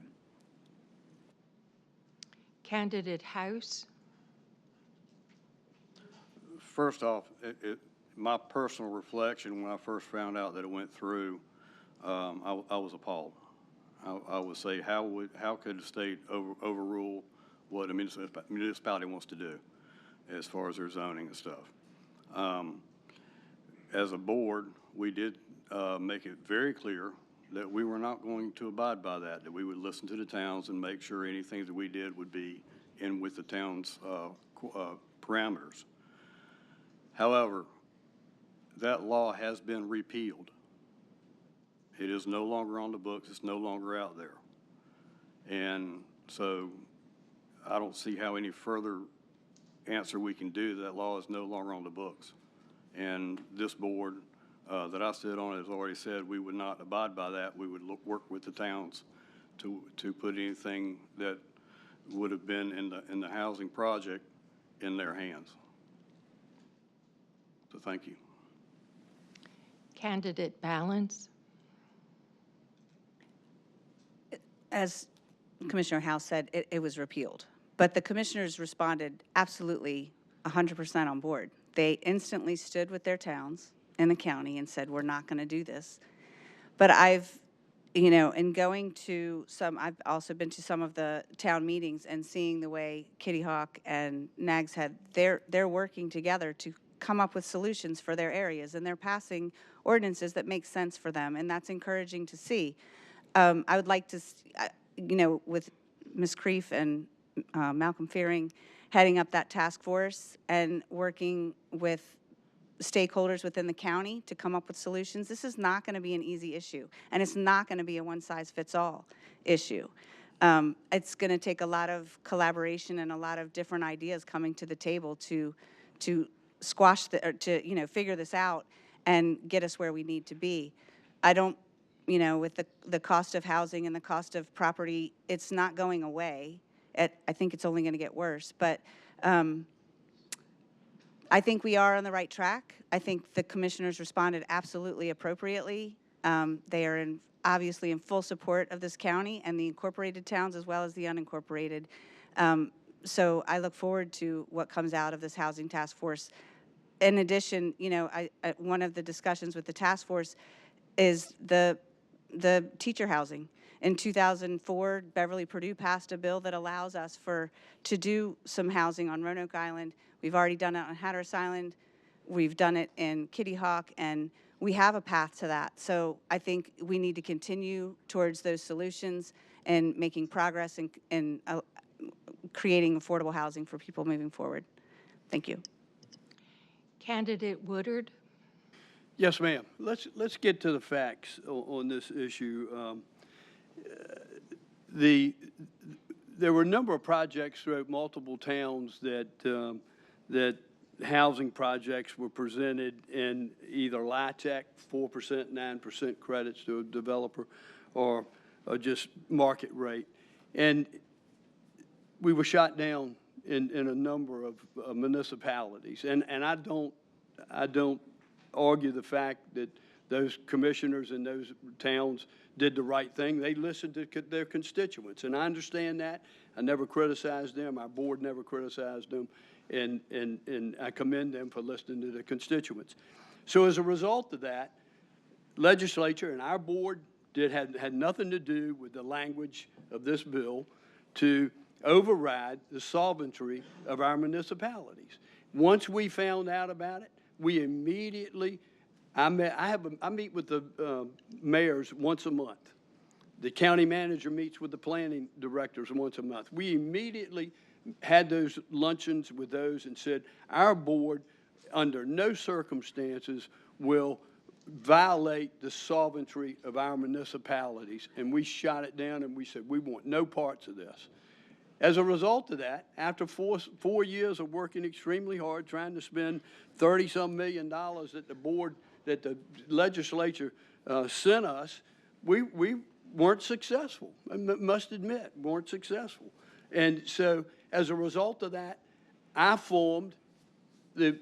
Candidate House. First off, my personal reflection when I first found out that it went through, I was appalled. I would say, how could the state overrule what a municipality wants to do as far as their zoning and stuff? As a board, we did make it very clear that we were not going to abide by that we would listen to the towns and make sure anything that we did would be in with the town's parameters. However, that law has been repealed. It is no longer on the books. It's no longer out there. And so I don't see how any further answer we can do. That law is no longer on the books. And this board that I sit on has already said we would not abide by that. We would work with the towns to put anything that would have been in the housing project in their hands. So thank you. Candidate Balance. As Commissioner House said, it was repealed. But the commissioners responded absolutely 100% on board. They instantly stood with their towns in the county and said, we're not going to do this. But in going to I've also been to some of the town meetings and seeing the way Kitty Hawk and Nags Head, they're working together to come up with solutions for their areas, and they're passing ordinances that make sense for them, and that's encouraging to see. I would like to, with Ms. Creef and Malcolm Fearing heading up that task force and working with stakeholders within the county to come up with solutions. This is not going to be an easy issue, and it's not going to be a one-size-fits-all issue. It's going to take a lot of collaboration and a lot of different ideas coming to the table to squash figure this out and get us where we need to be. I don't, with the cost of housing and the cost of property, it's not going away. I think it's only going to get worse, but I think we are on the right track. I think the commissioners responded absolutely appropriately. They are obviously in full support of this county and the incorporated towns as well as the unincorporated. So I look forward to what comes out of this housing task force. In addition, one of the discussions with the task force is the teacher housing. In 2004, Beverly Purdue passed a bill that allows us to do some housing on Roanoke Island. We've already done it on Hatteras Island. We've done it in Kitty Hawk, and we have a path to that. So I think we need to continue towards those solutions and making progress in creating affordable housing for people moving forward. Thank you. Candidate Woodard. Yes, ma'am. Let's get to the facts on this issue. There were a number of projects throughout multiple towns that housing projects were presented in either LIHTC, 4%, 9% credits to a developer, or just market rate. And we were shot down in a number of municipalities. And I don't argue the fact that those commissioners in those towns did the right thing. They listened to their constituents, and I understand that. I never criticized them. Our board never criticized them, and I commend them for listening to their constituents. So as a result of that, legislature and our board had nothing to do with the language of this bill to override the solvency of our municipalities. Once we found out about it, we immediately, I meet with the mayors once a month. The county manager meets with the planning directors once a month. We immediately had those luncheons with those and said, our board under no circumstances will violate the solvency of our municipalities. And we shot it down and we said, we want no parts of this. As a result of that, after four years of working extremely hard, trying to spend $30-some million that the legislature sent us, we weren't successful. I must admit, weren't successful. And so, as a result of that, I formed the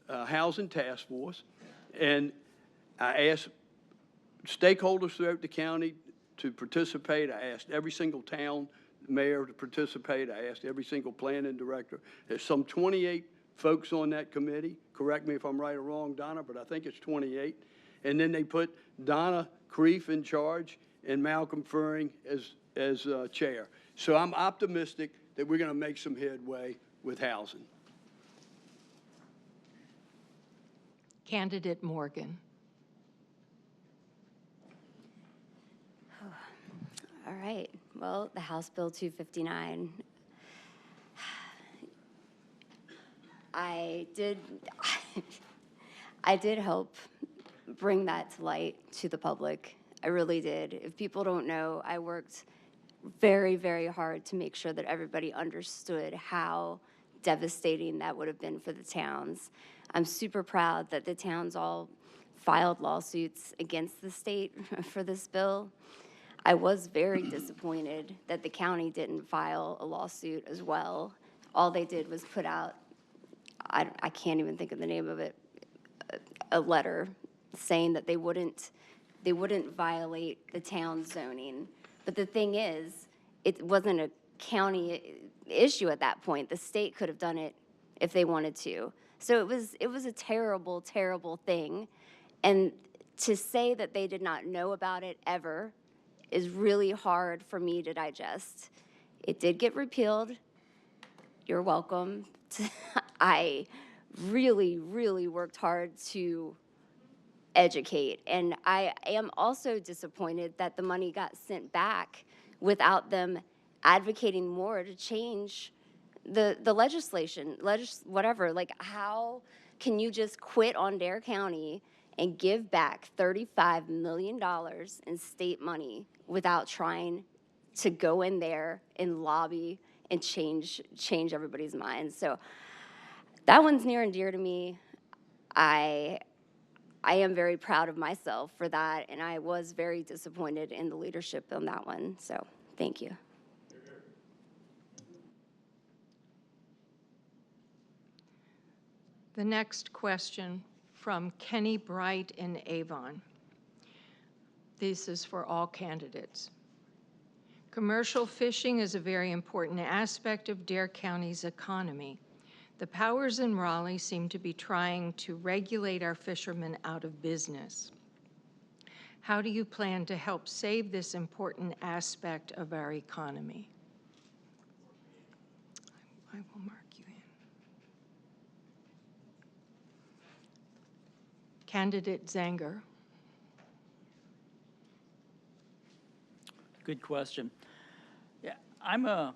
Housing Task Force, and I asked stakeholders throughout the county to participate. I asked every single town mayor to participate. I asked every single planning director. There's some 28 folks on that committee. Correct me if I'm right or wrong, Donna, but I think it's 28. And then they put Donna Creef in charge and Malcolm Fearing as chair. So I'm optimistic that we're going to make some headway with housing. Candidate Morgan. All right. Well, the House Bill 259. I did help bring that to light to the public. I really did. If people don't know, I worked very, very hard to make sure that everybody understood how devastating that would have been for the towns. I'm super proud that the towns all filed lawsuits against the state for this bill. I was very disappointed that the county didn't file a lawsuit as well. All they did was put out, I can't even think of the name of it, a letter saying that they wouldn't violate the town zoning. But the thing is, it wasn't a county issue at that point. The state could have done it if they wanted to. So it was a terrible, terrible thing. And to say that they did not know about it ever is really hard for me to digest. It did get repealed. You're welcome. I really, really worked hard to educate. And I am also disappointed that the money got sent back without them advocating more to change the legislation, whatever. Like, how can you just quit on Dare County and give back $35 million in state money without trying to go in there and lobby and change everybody's minds? So that one's near and dear to me. I am very proud of myself for that, and I was very disappointed in the leadership on that one. So thank you. The next question from Kenny Bright in Avon. This is for all candidates. Commercial fishing is a very important aspect of Dare County's economy. The powers in Raleigh seem to be trying to regulate our fishermen out of business. How do you plan to help save this important aspect of our economy? I will mark you in. Candidate Zanger. Good question. Yeah, I'm a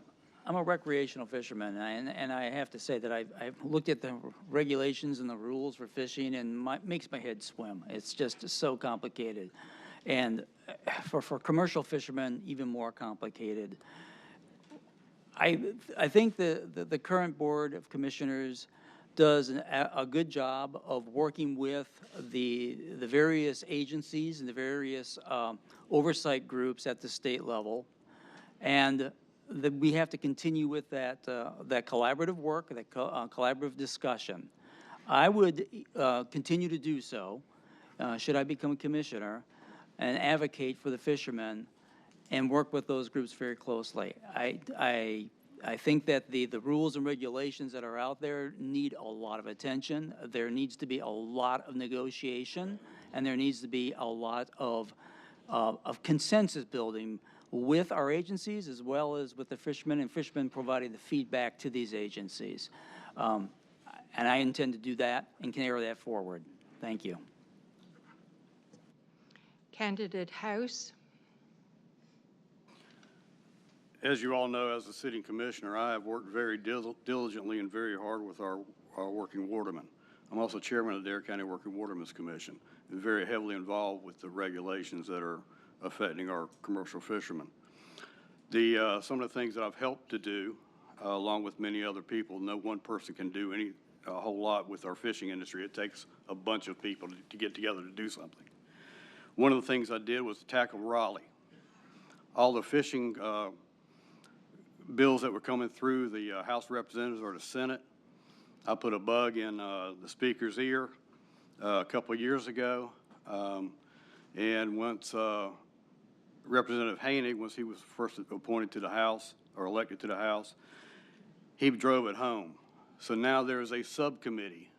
recreational fisherman, and I have to say that I've looked at the regulations and the rules for fishing, and makes my head swim. It's just so complicated, and for commercial fishermen, even more complicated. I think the current Board of Commissioners does a good job of working with the various agencies and the various oversight groups at the state level, and we have to continue with that collaborative work, that collaborative discussion. I would continue to do so, should I become a commissioner, and advocate for the fishermen and work with those groups very closely. I think that the rules and regulations that are out there need a lot of attention. There needs to be a lot of negotiation, and there needs to be a lot of consensus building with our agencies as well as with the fishermen, and fishermen providing the feedback to these agencies. And I intend to do that and carry that forward. Thank you. Candidate House. As you all know, as a sitting commissioner, I have worked very diligently and very hard with our working watermen. I'm also chairman of the Dare County Working Watermen's Commission, and very heavily involved with the regulations that are affecting our commercial fishermen. Some of the things that I've helped to do, along with many other people, no one person can do a whole lot with our fishing industry. It takes a bunch of people to get together to do something. One of the things I did was to tackle Raleigh. All the fishing bills that were coming through the House of Representatives or the Senate, I put a bug in the Speaker's ear a couple of years ago, and once Representative Haney, once he was first appointed to the House or elected to the House, he drove it home. So now there is a subcommittee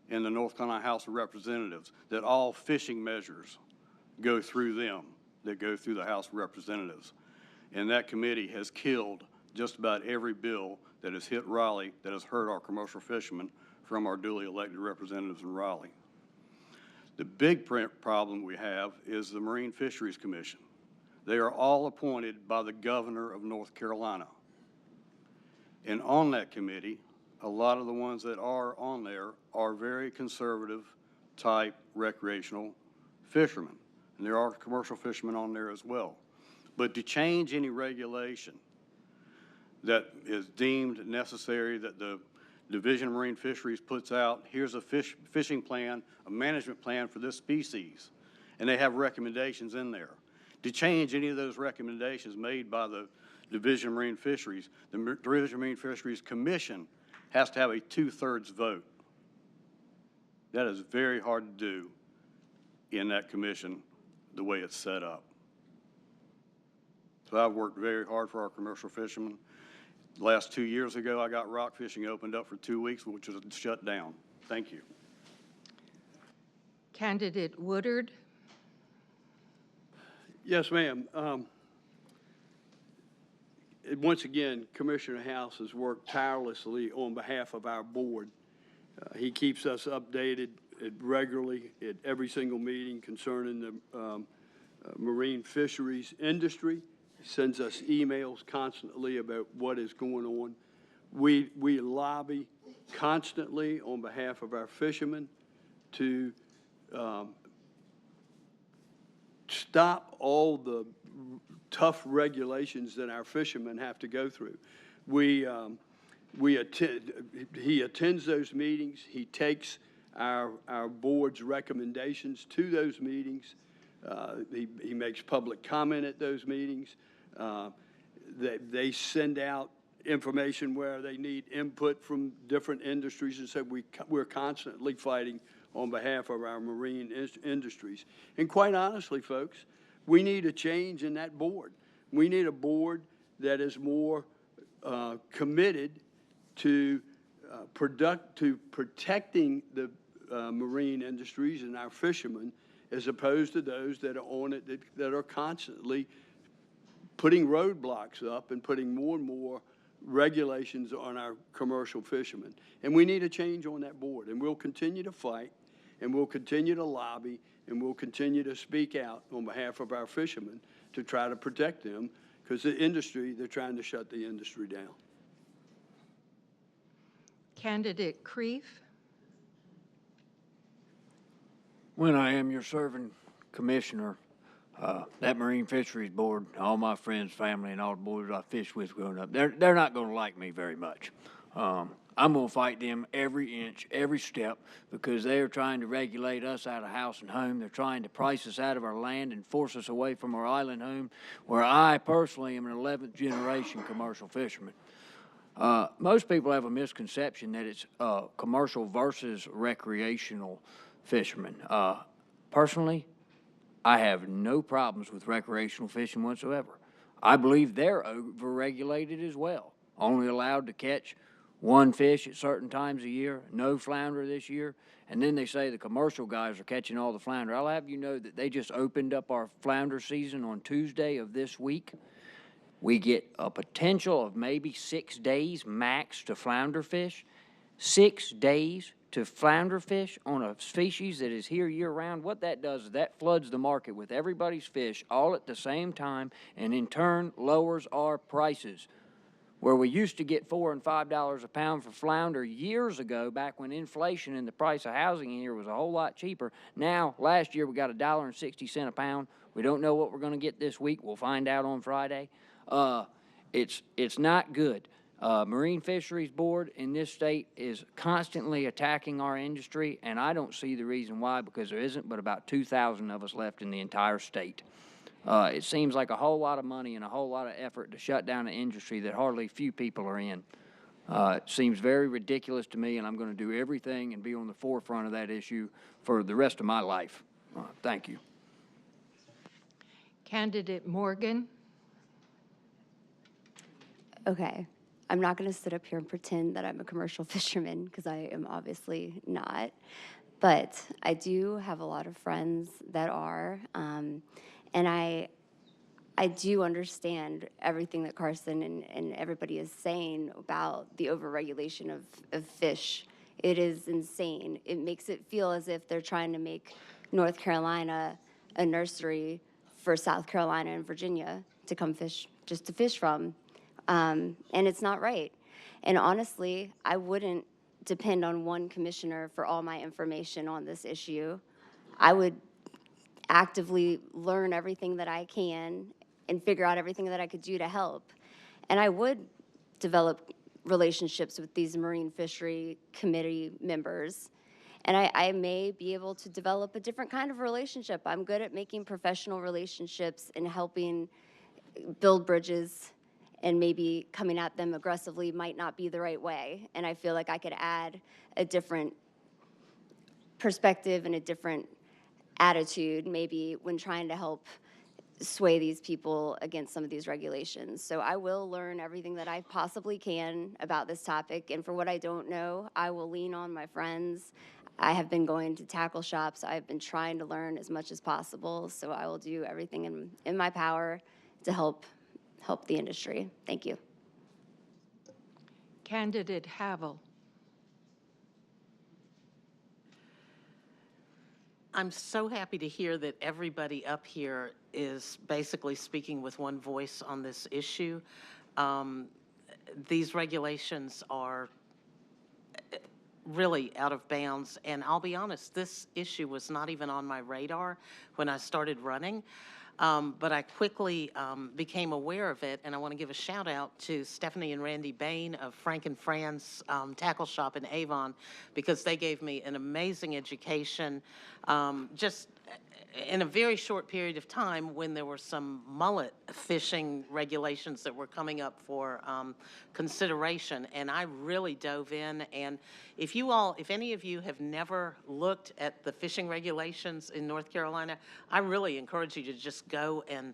in the North Carolina House of Representatives that all fishing measures go through them, that go through the House of Representatives. And that committee has killed just about every bill that has hit Raleigh that has hurt our commercial fishermen from our duly elected representatives in Raleigh. The big problem we have is the Marine Fisheries Commission. They are all appointed by the governor of North Carolina. And on that committee, a lot of the ones that are on there are very conservative type recreational fishermen. And there are commercial fishermen on there as well. But to change any regulation that is deemed necessary, that the Division of Marine Fisheries puts out, here's a fishing plan, a management plan for this species, and they have recommendations in there. To change any of those recommendations made by the Division of Marine Fisheries, the Division of Marine Fisheries Commission has to have a 2/3 vote. That is very hard to do in that commission the way it's set up. So I've worked very hard for our commercial fishermen. Last 2 years ago, I got rock fishing opened up for 2 weeks, which was shut down. Thank you. Candidate Woodard. Yes, ma'am. Once again, Commissioner House has worked tirelessly on behalf of our board. He keeps us updated regularly at every single meeting concerning the marine fisheries industry. He sends us emails constantly about what is going on. We lobby constantly on behalf of our fishermen to stop all the tough regulations that our fishermen have to go through. He attends those meetings. He takes our board's recommendations to those meetings. He makes public comment at those meetings. They send out information where they need input from different industries, and so we're constantly fighting on behalf of our marine industries. And quite honestly, folks, we need a change in that board. We need a board that is more committed to protecting the marine industries and our fishermen, as opposed to those that are on it that are constantly putting roadblocks up and putting more and more regulations on our commercial fishermen. And we need a change on that board. And we'll continue to fight, and we'll continue to lobby, and we'll continue to speak out on behalf of our fishermen to try to protect them, because the industry, they're trying to shut the industry down. Candidate Kreef. When I am your serving commissioner, that Marine Fisheries Board, all my friends, family, and all the boys I fished with growing up, they're not going to like me very much. I'm going to fight them every inch, every step, because they are trying to regulate us out of house and home. They're trying to price us out of our land and force us away from our island home, where I personally am an 11th generation commercial fisherman. Most people have a misconception that it's commercial versus recreational fishermen. Personally, I have no problems with recreational fishing whatsoever. I believe they're overregulated as well. Only allowed to catch one fish at certain times a year, no flounder this year, and then they say the commercial guys are catching all the flounder. I'll have you know that they just opened up our flounder season on Tuesday of this week. We get a potential of maybe 6 days max to flounder fish. 6 days to flounder fish on a species that is here year-round. What that does is that floods the market with everybody's fish all at the same time, and in turn lowers our prices. Where we used to get $4 and $5 a pound for flounder years ago, back when inflation and the price of housing in here was a whole lot cheaper. Now, last year we got $1.60 a pound. We don't know what we're going to get this week. We'll find out on Friday. It's not good. Marine Fisheries Board in this state is constantly attacking our industry, and I don't see the reason why, because there isn't but about 2,000 of us left in the entire state. It seems like a whole lot of money and a whole lot of effort to shut down an industry that hardly few people are in. It seems very ridiculous to me, and I'm going to do everything and be on the forefront of that issue for the rest of my life. Thank you. Candidate Morgan. Okay, I'm not going to sit up here and pretend that I'm a commercial fisherman, because I am obviously not. But I do have a lot of friends that are, and I do understand everything that Carson and everybody is saying about the overregulation of fish. It is insane. It makes it feel as if they're trying to make North Carolina a nursery for South Carolina and Virginia to come fish, just to fish from. And it's not right. And honestly, I wouldn't depend on one commissioner for all my information on this issue. I would actively learn everything that I can and figure out everything that I could do to help. And I would develop relationships with these Marine Fishery Committee members. And I may be able to develop a different kind of relationship. I'm good at making professional relationships and helping build bridges, and maybe coming at them aggressively might not be the right way. And I feel like I could add a different perspective and a different attitude maybe when trying to help sway these people against some of these regulations. So I will learn everything that I possibly can about this topic. And for what I don't know, I will lean on my friends. I have been going to tackle shops. I've been trying to learn as much as possible. So I will do everything in my power to help the industry. Thank you. Candidate Havel. I'm so happy to hear that everybody up here is basically speaking with one voice on this issue. These regulations are really out of bounds, and I'll be honest, this issue was not even on my radar when I started running. But I quickly became aware of it, and I want to give a shout out to Stephanie and Randy Bain of Frank and Fran's Tackle Shop in Avon, because they gave me an amazing education just in a very short period of time when there were some mullet fishing regulations that were coming up for consideration. And I really dove in. And if any of you have never looked at the fishing regulations in North Carolina, I really encourage you to just go and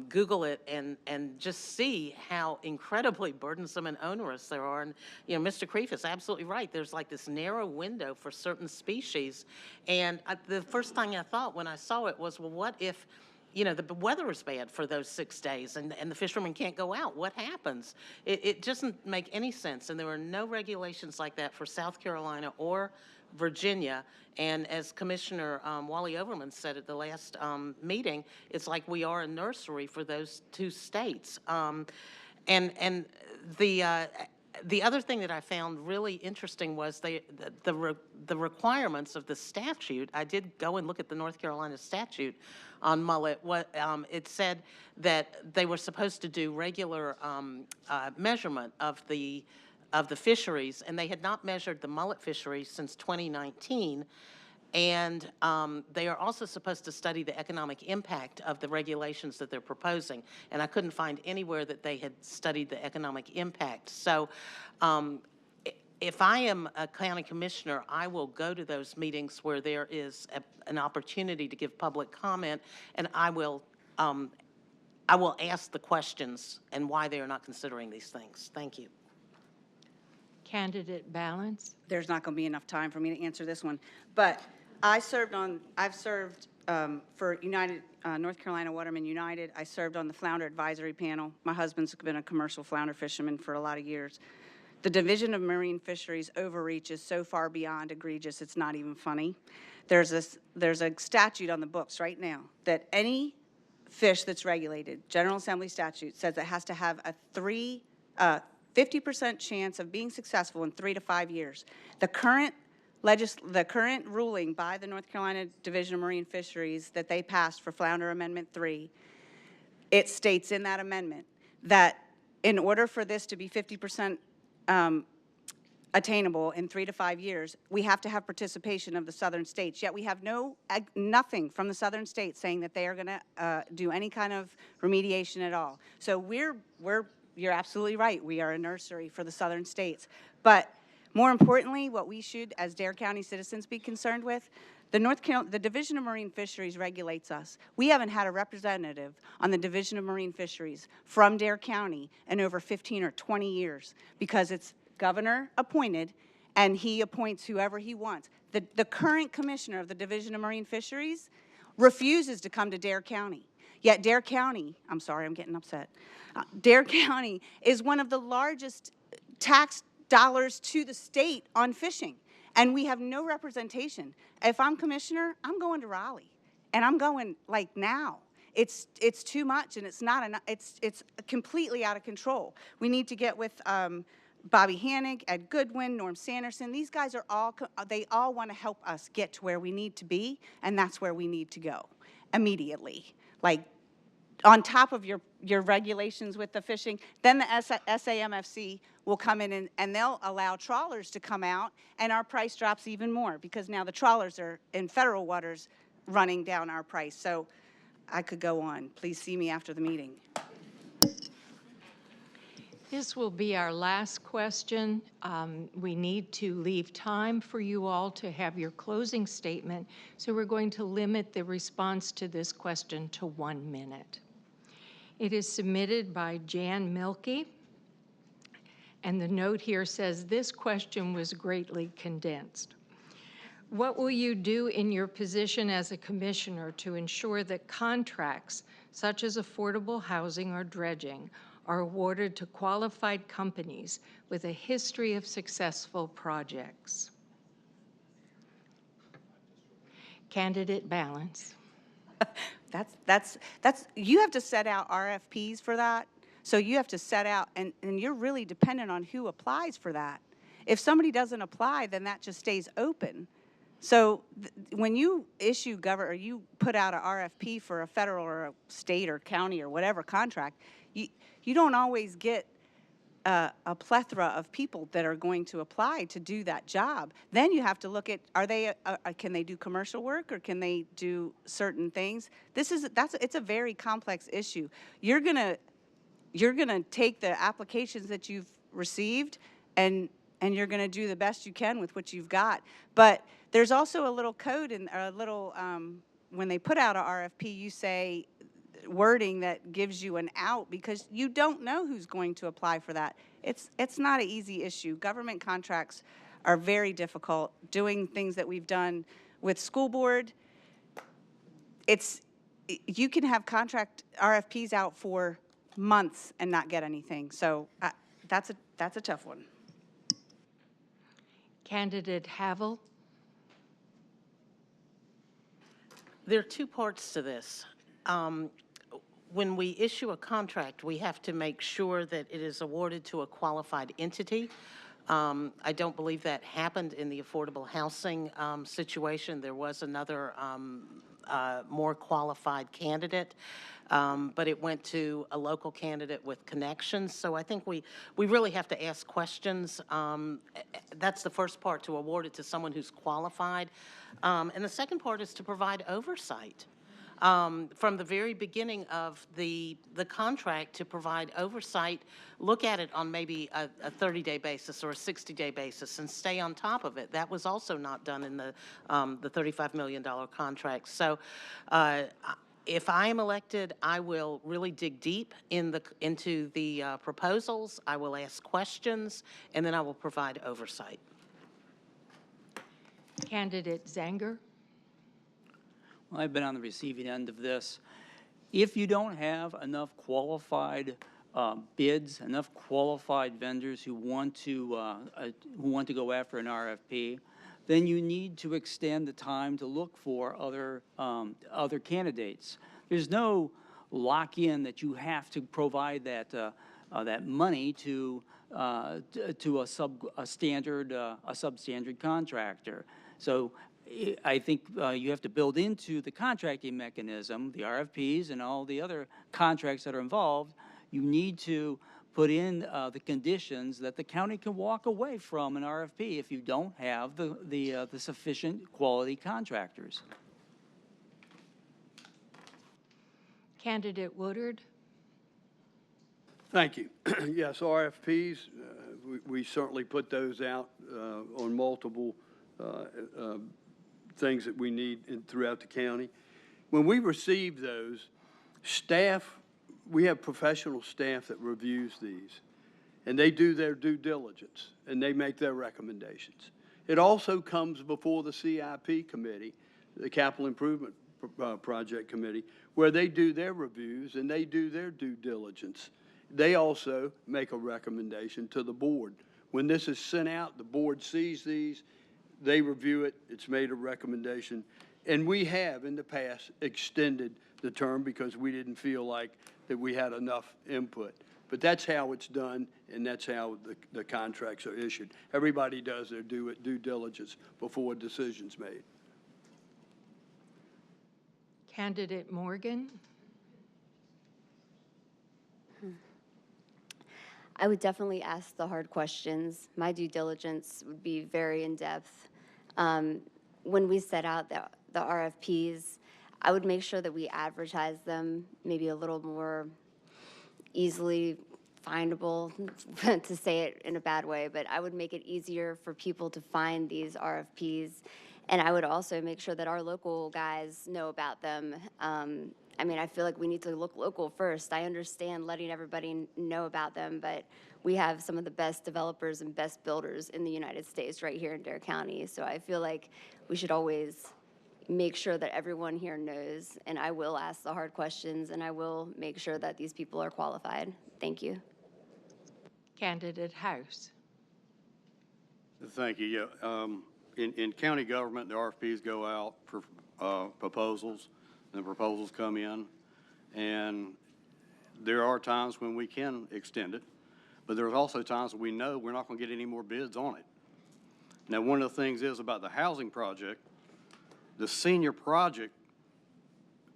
Google it and just see how incredibly burdensome and onerous there are. And, you know, Mr. Kreef is absolutely right. There's like this narrow window for certain species. And the first thing I thought when I saw it was, well, what if, you know, the weather is bad for those 6 days and the fishermen can't go out? What happens? It doesn't make any sense. And there are no regulations like that for South Carolina or Virginia. And as Commissioner Wally Overman said at the last meeting, it's like we are a nursery for those 2 states. And the other thing that I found really interesting was the requirements of the statute. I did go and look at the North Carolina statute on mullet. It said that they were supposed to do regular measurement of the fisheries, and they had not measured the mullet fisheries since 2019. And they are also supposed to study the economic impact of the regulations that they're proposing. And I couldn't find anywhere that they had studied the economic impact. So if I am a county commissioner, I will go to those meetings where there is an opportunity to give public comment, and I will ask the questions and why they are not considering these things. Thank you. Candidate Balance. There's not going to be enough time for me to answer this one, but I've served for United, North Carolina Watermen United. I served on the Flounder Advisory Panel. My husband's been a commercial flounder fisherman for a lot of years. The Division of Marine Fisheries overreach is so far beyond egregious, it's not even funny. There's a statute on the books right now that any fish that's regulated, General Assembly statute, says it has to have a 50% chance of being successful in 3 to 5 years. The current ruling by the North Carolina Division of Marine Fisheries that they passed for Flounder Amendment 3, it states in that amendment that in order for this to be 50% attainable in 3 to 5 years, we have to have participation of the southern states. Yet we have nothing from the southern states saying that they are going to do any kind of remediation at all. So you're absolutely right. We are a nursery for the southern states. But more importantly, what we should, as Dare County citizens, be concerned with, the Division of Marine Fisheries regulates us. We haven't had a representative on the Division of Marine Fisheries from Dare County in over 15 or 20 years because it's governor appointed and he appoints whoever he wants. The current commissioner of the Division of Marine Fisheries refuses to come to Dare County. Yet Dare County, I'm sorry, I'm getting upset. Dare County is one of the largest tax dollars to the state on fishing, and we have no representation. If I'm commissioner, I'm going to Raleigh, and I'm going like now. It's too much, and it's not enough. It's completely out of control. We need to get with Bobby Hanig, Ed Goodwin, Norm Sanderson. These guys are they all want to help us get to where we need to be, and that's where we need to go immediately. Like, on top of your regulations with the fishing, then the SAMFC will come in and they'll allow trawlers to come out, and our price drops even more because now the trawlers are in federal waters running down our price. So I could go on. Please see me after the meeting. This will be our last question. We need to leave time for you all to have your closing statement, so we're going to limit the response to this question to 1 minute. It is submitted by Jan Milkey, and the note here says, "This question was greatly condensed." What will you do in your position as a commissioner to ensure that contracts such as affordable housing or dredging are awarded to qualified companies with a history of successful projects? Candidate Balance. You have to set out RFPs for that. So you have to set out, and you're really dependent on who applies for that. If somebody doesn't apply, then that just stays open. So when you issue or you put out a RFP for a federal or a state or county or whatever contract, you don't always get a plethora of people that are going to apply to do that job. Then you have to look at, can they do commercial work or can they do certain things? It's a very complex issue. You're gonna take the applications that you've received and you're gonna do the best you can with what you've got. But there's also a little code and a little, when they put out a RFP, you say wording that gives you an out because you don't know who's going to apply for that. It's not an easy issue. Government contracts are very difficult. Doing things that we've done with school board, you can have contract RFPs out for months and not get anything. So that's a tough one. Candidate Havel. There are two parts to this. When we issue a contract, we have to make sure that it is awarded to a qualified entity. I don't believe that happened in the affordable housing situation. There was another more qualified candidate, but it went to a local candidate with connections. So I think we really have to ask questions. That's the first part, to award it to someone who's qualified. And the second part is to provide oversight. From the very beginning of the contract, to provide oversight, look at it on maybe a 30-day basis or a 60-day basis and stay on top of it. That was also not done in the $35 million contract. So if I am elected, I will really dig deep into the proposals. I will ask questions, and then I will provide oversight. Candidate Zanger. Well, I've been on the receiving end of this. If you don't have enough qualified bids, enough qualified vendors who want to go after an RFP, then you need to extend the time to look for other candidates. There's no lock-in that you have to provide that money to a substandard contractor. So I think you have to build into the contracting mechanism, the RFPs and all the other contracts that are involved. You need to put in the conditions that the county can walk away from an RFP if you don't have the sufficient quality contractors. Candidate Woodard. Thank you. Yes, RFPs, we certainly put those out on multiple things that we need throughout the county. When we receive those, we have professional staff that reviews these, and they do their due diligence, and they make their recommendations. It also comes before the CIP committee, the Capital Improvement Project Committee, where they do their reviews and they do their due diligence. They also make a recommendation to the board. When this is sent out, the board sees these, they review it, it's made a recommendation. And we have, in the past, extended the term because we didn't feel like that we had enough input. But that's how it's done, and that's how the contracts are issued. Everybody does their due diligence before a decision's made. Candidate Morgan. I would definitely ask the hard questions. My due diligence would be very in-depth. When we set out the RFPs, I would make sure that we advertise them maybe a little more easily findable, to say it in a bad way, but I would make it easier for people to find these RFPs. And I would also make sure that our local guys know about them. I mean, I feel like we need to look local first. I understand letting everybody know about them, but we have some of the best developers and best builders in the United States right here in Dare County. So I feel like we should always make sure that everyone here knows, and I will ask the hard questions, and I will make sure that these people are qualified. Thank you. Candidate House. Thank you. Yeah, in county government, the RFPs go out for proposals, and the proposals come in, and there are times when we can extend it, but there's also times when we know we're not going to get any more bids on it. Now, one of the things is about the housing project, the senior project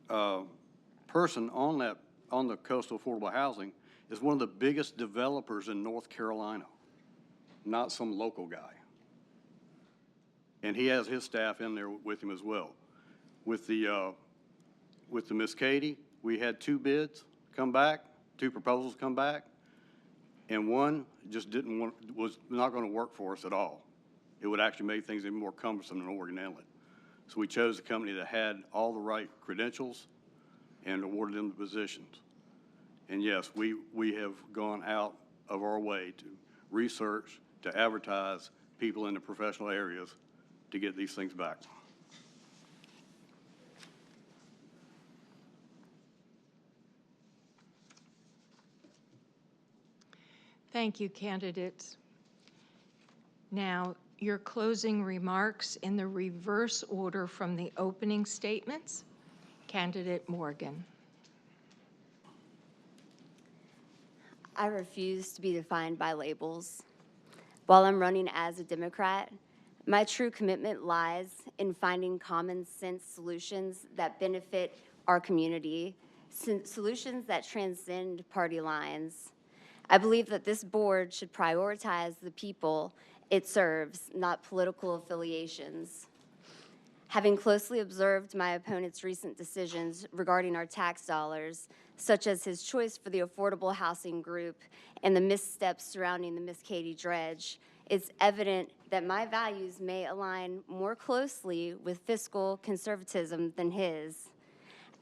person on the coastal affordable housing is one of the biggest developers in North Carolina, not some local guy. And he has his staff in there with him as well. With the Miss Katie, we had 2 bids come back, 2 proposals come back, and one just was not going to work for us at all. It would actually make things even more cumbersome than Oregon Inlet. So we chose a company that had all the right credentials and awarded them the positions. And yes, we have gone out of our way to research, to advertise people in the professional areas to get these things back. Thank you, candidates. Now, your closing remarks in the reverse order from the opening statements. Candidate Morgan. I refuse to be defined by labels. While I'm running as a Democrat, my true commitment lies in finding common sense solutions that benefit our community, solutions that transcend party lines. I believe that this board should prioritize the people it serves, not political affiliations. Having closely observed my opponent's recent decisions regarding our tax dollars, such as his choice for the affordable housing group and the missteps surrounding the Miss Katie Dredge, it's evident that my values may align more closely with fiscal conservatism than his.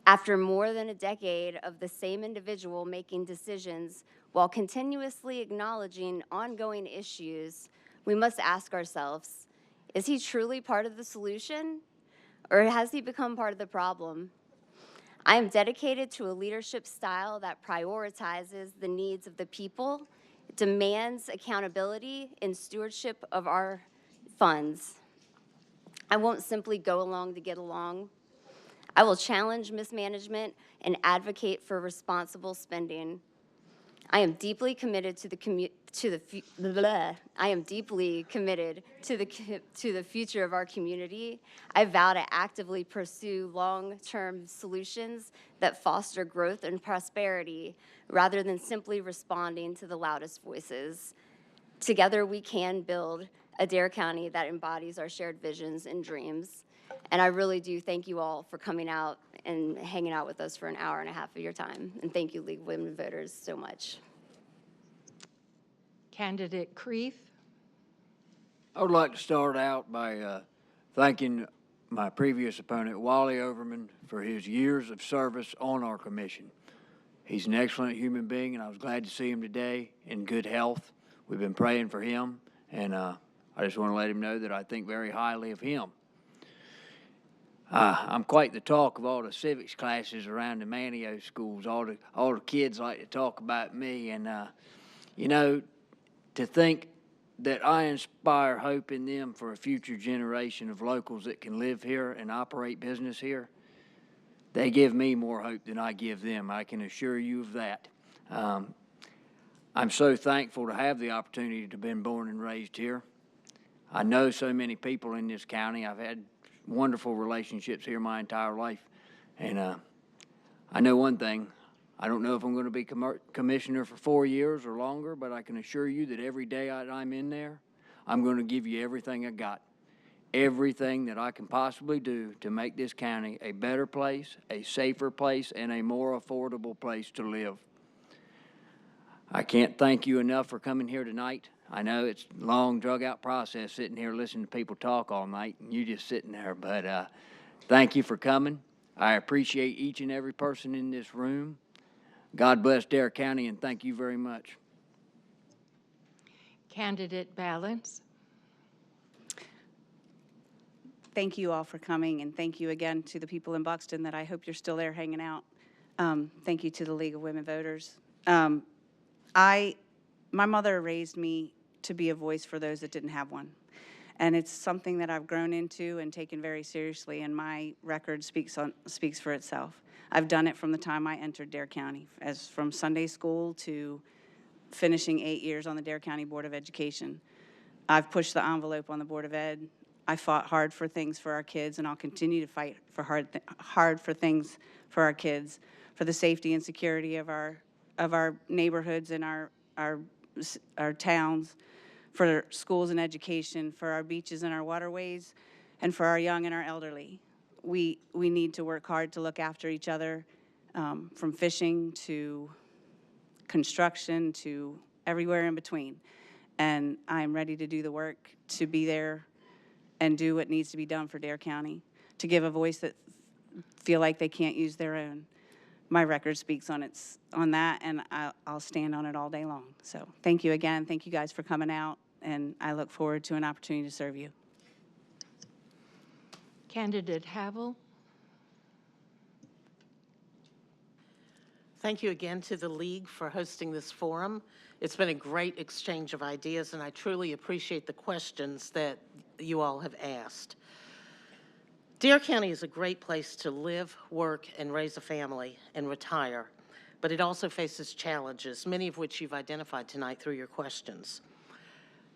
After more than a decade of the same individual making decisions while continuously acknowledging ongoing issues, we must ask ourselves, is he truly part of the solution, or has he become part of the problem? I am dedicated to a leadership style that prioritizes the needs of the people, demands accountability and stewardship of our funds. I won't simply go along to get along. I will challenge mismanagement and advocate for responsible spending. I am deeply committed to the future of our community. I vow to actively pursue long-term solutions that foster growth and prosperity rather than simply responding to the loudest voices. Together, we can build a Dare County that embodies our shared visions and dreams. And I really do thank you all for coming out and hanging out with us for an hour and a half of your time. And thank you, League of Women Voters, so much. Candidate Kreef. I would like to start out by thanking my previous opponent, Wally Overman, for his years of service on our commission. He's an excellent human being, and I was glad to see him today in good health. We've been praying for him, and I just want to let him know that I think very highly of him. I'm quite the talk of all the civics classes around the Manteo schools. All the kids like to talk about me, and you know, to think that I inspire hope in them for a future generation of locals that can live here and operate business here, they give me more hope than I give them. I can assure you of that. I'm so thankful to have the opportunity to have been born and raised here. I know so many people in this county. I've had wonderful relationships here my entire life. And I know one thing. I don't know if I'm going to be commissioner for 4 years or longer, but I can assure you that every day I'm in there, I'm going to give you everything I got, everything that I can possibly do to make this county a better place, a safer place, and a more affordable place to live. I can't thank you enough for coming here tonight. I know it's a long, drug-out process sitting here listening to people talk all night, and you just sitting there, but thank you for coming. I appreciate each and every person in this room. God bless Dare County, and thank you very much. Candidate Balance. Thank you all for coming, and thank you again to the people in Buxton that I hope you're still there hanging out. Thank you to the League of Women Voters. My mother raised me to be a voice for those that didn't have one. And it's something that I've grown into and taken very seriously, and my record speaks for itself. I've done it from the time I entered Dare County, as from Sunday school to finishing 8 years on the Dare County Board of Education. I've pushed the envelope on the Board of Ed. I fought hard for things for our kids, and I'll continue to fight for hard for things for our kids, for the safety and security of our neighborhoods and our towns, for schools and education, for our beaches and our waterways, and for our young and our elderly. We need to work hard to look after each other, from fishing to construction to everywhere in between. And I'm ready to do the work, to be there and do what needs to be done for Dare County, to give a voice that feel like they can't use their own. My record speaks on that, and I'll stand on it all day long. So thank you again. Thank you guys for coming out, and I look forward to an opportunity to serve you. Candidate Havel. Thank you again to the League for hosting this forum. It's been a great exchange of ideas, and I truly appreciate the questions that you all have asked. Dare County is a great place to live, work, and raise a family and retire, but it also faces challenges, many of which you've identified tonight through your questions.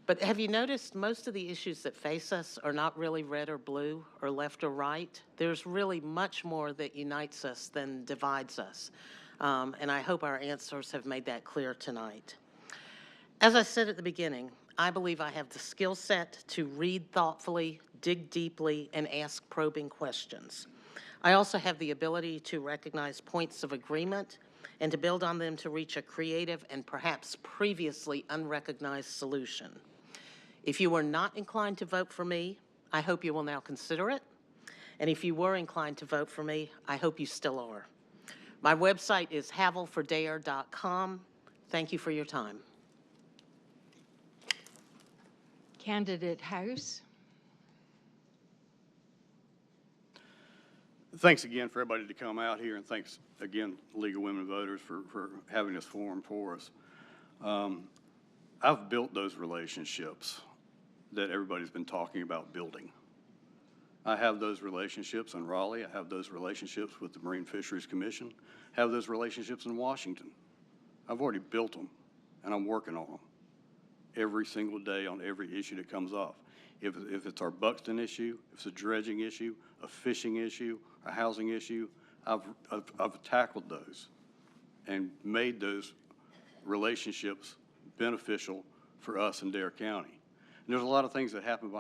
But have you noticed most of the issues that face us are not really red or blue or left or right? There's really much more that unites us than divides us. And I hope our answers have made that clear tonight. As I said at the beginning, I believe I have the skill set to read thoughtfully, dig deeply, and ask probing questions. I also have the ability to recognize points of agreement and to build on them to reach a creative and perhaps previously unrecognized solution. If you were not inclined to vote for me, I hope you will now consider it. And if you were inclined to vote for me, I hope you still are. My website is havelfordare.com. Thank you for your time. Candidate House. Thanks again for everybody to come out here, and thanks again, League of Women Voters, for having this forum for us. I've built those relationships that everybody's been talking about building. I have those relationships in Raleigh. I have those relationships with the Marine Fisheries Commission. I have those relationships in Washington. I've already built them, and I'm working on them every single day on every issue that comes up. If it's our Buxton issue, if it's a dredging issue, a fishing issue, a housing issue, I've tackled those and made those relationships beneficial for us in Dare County. And there's a lot of things that happen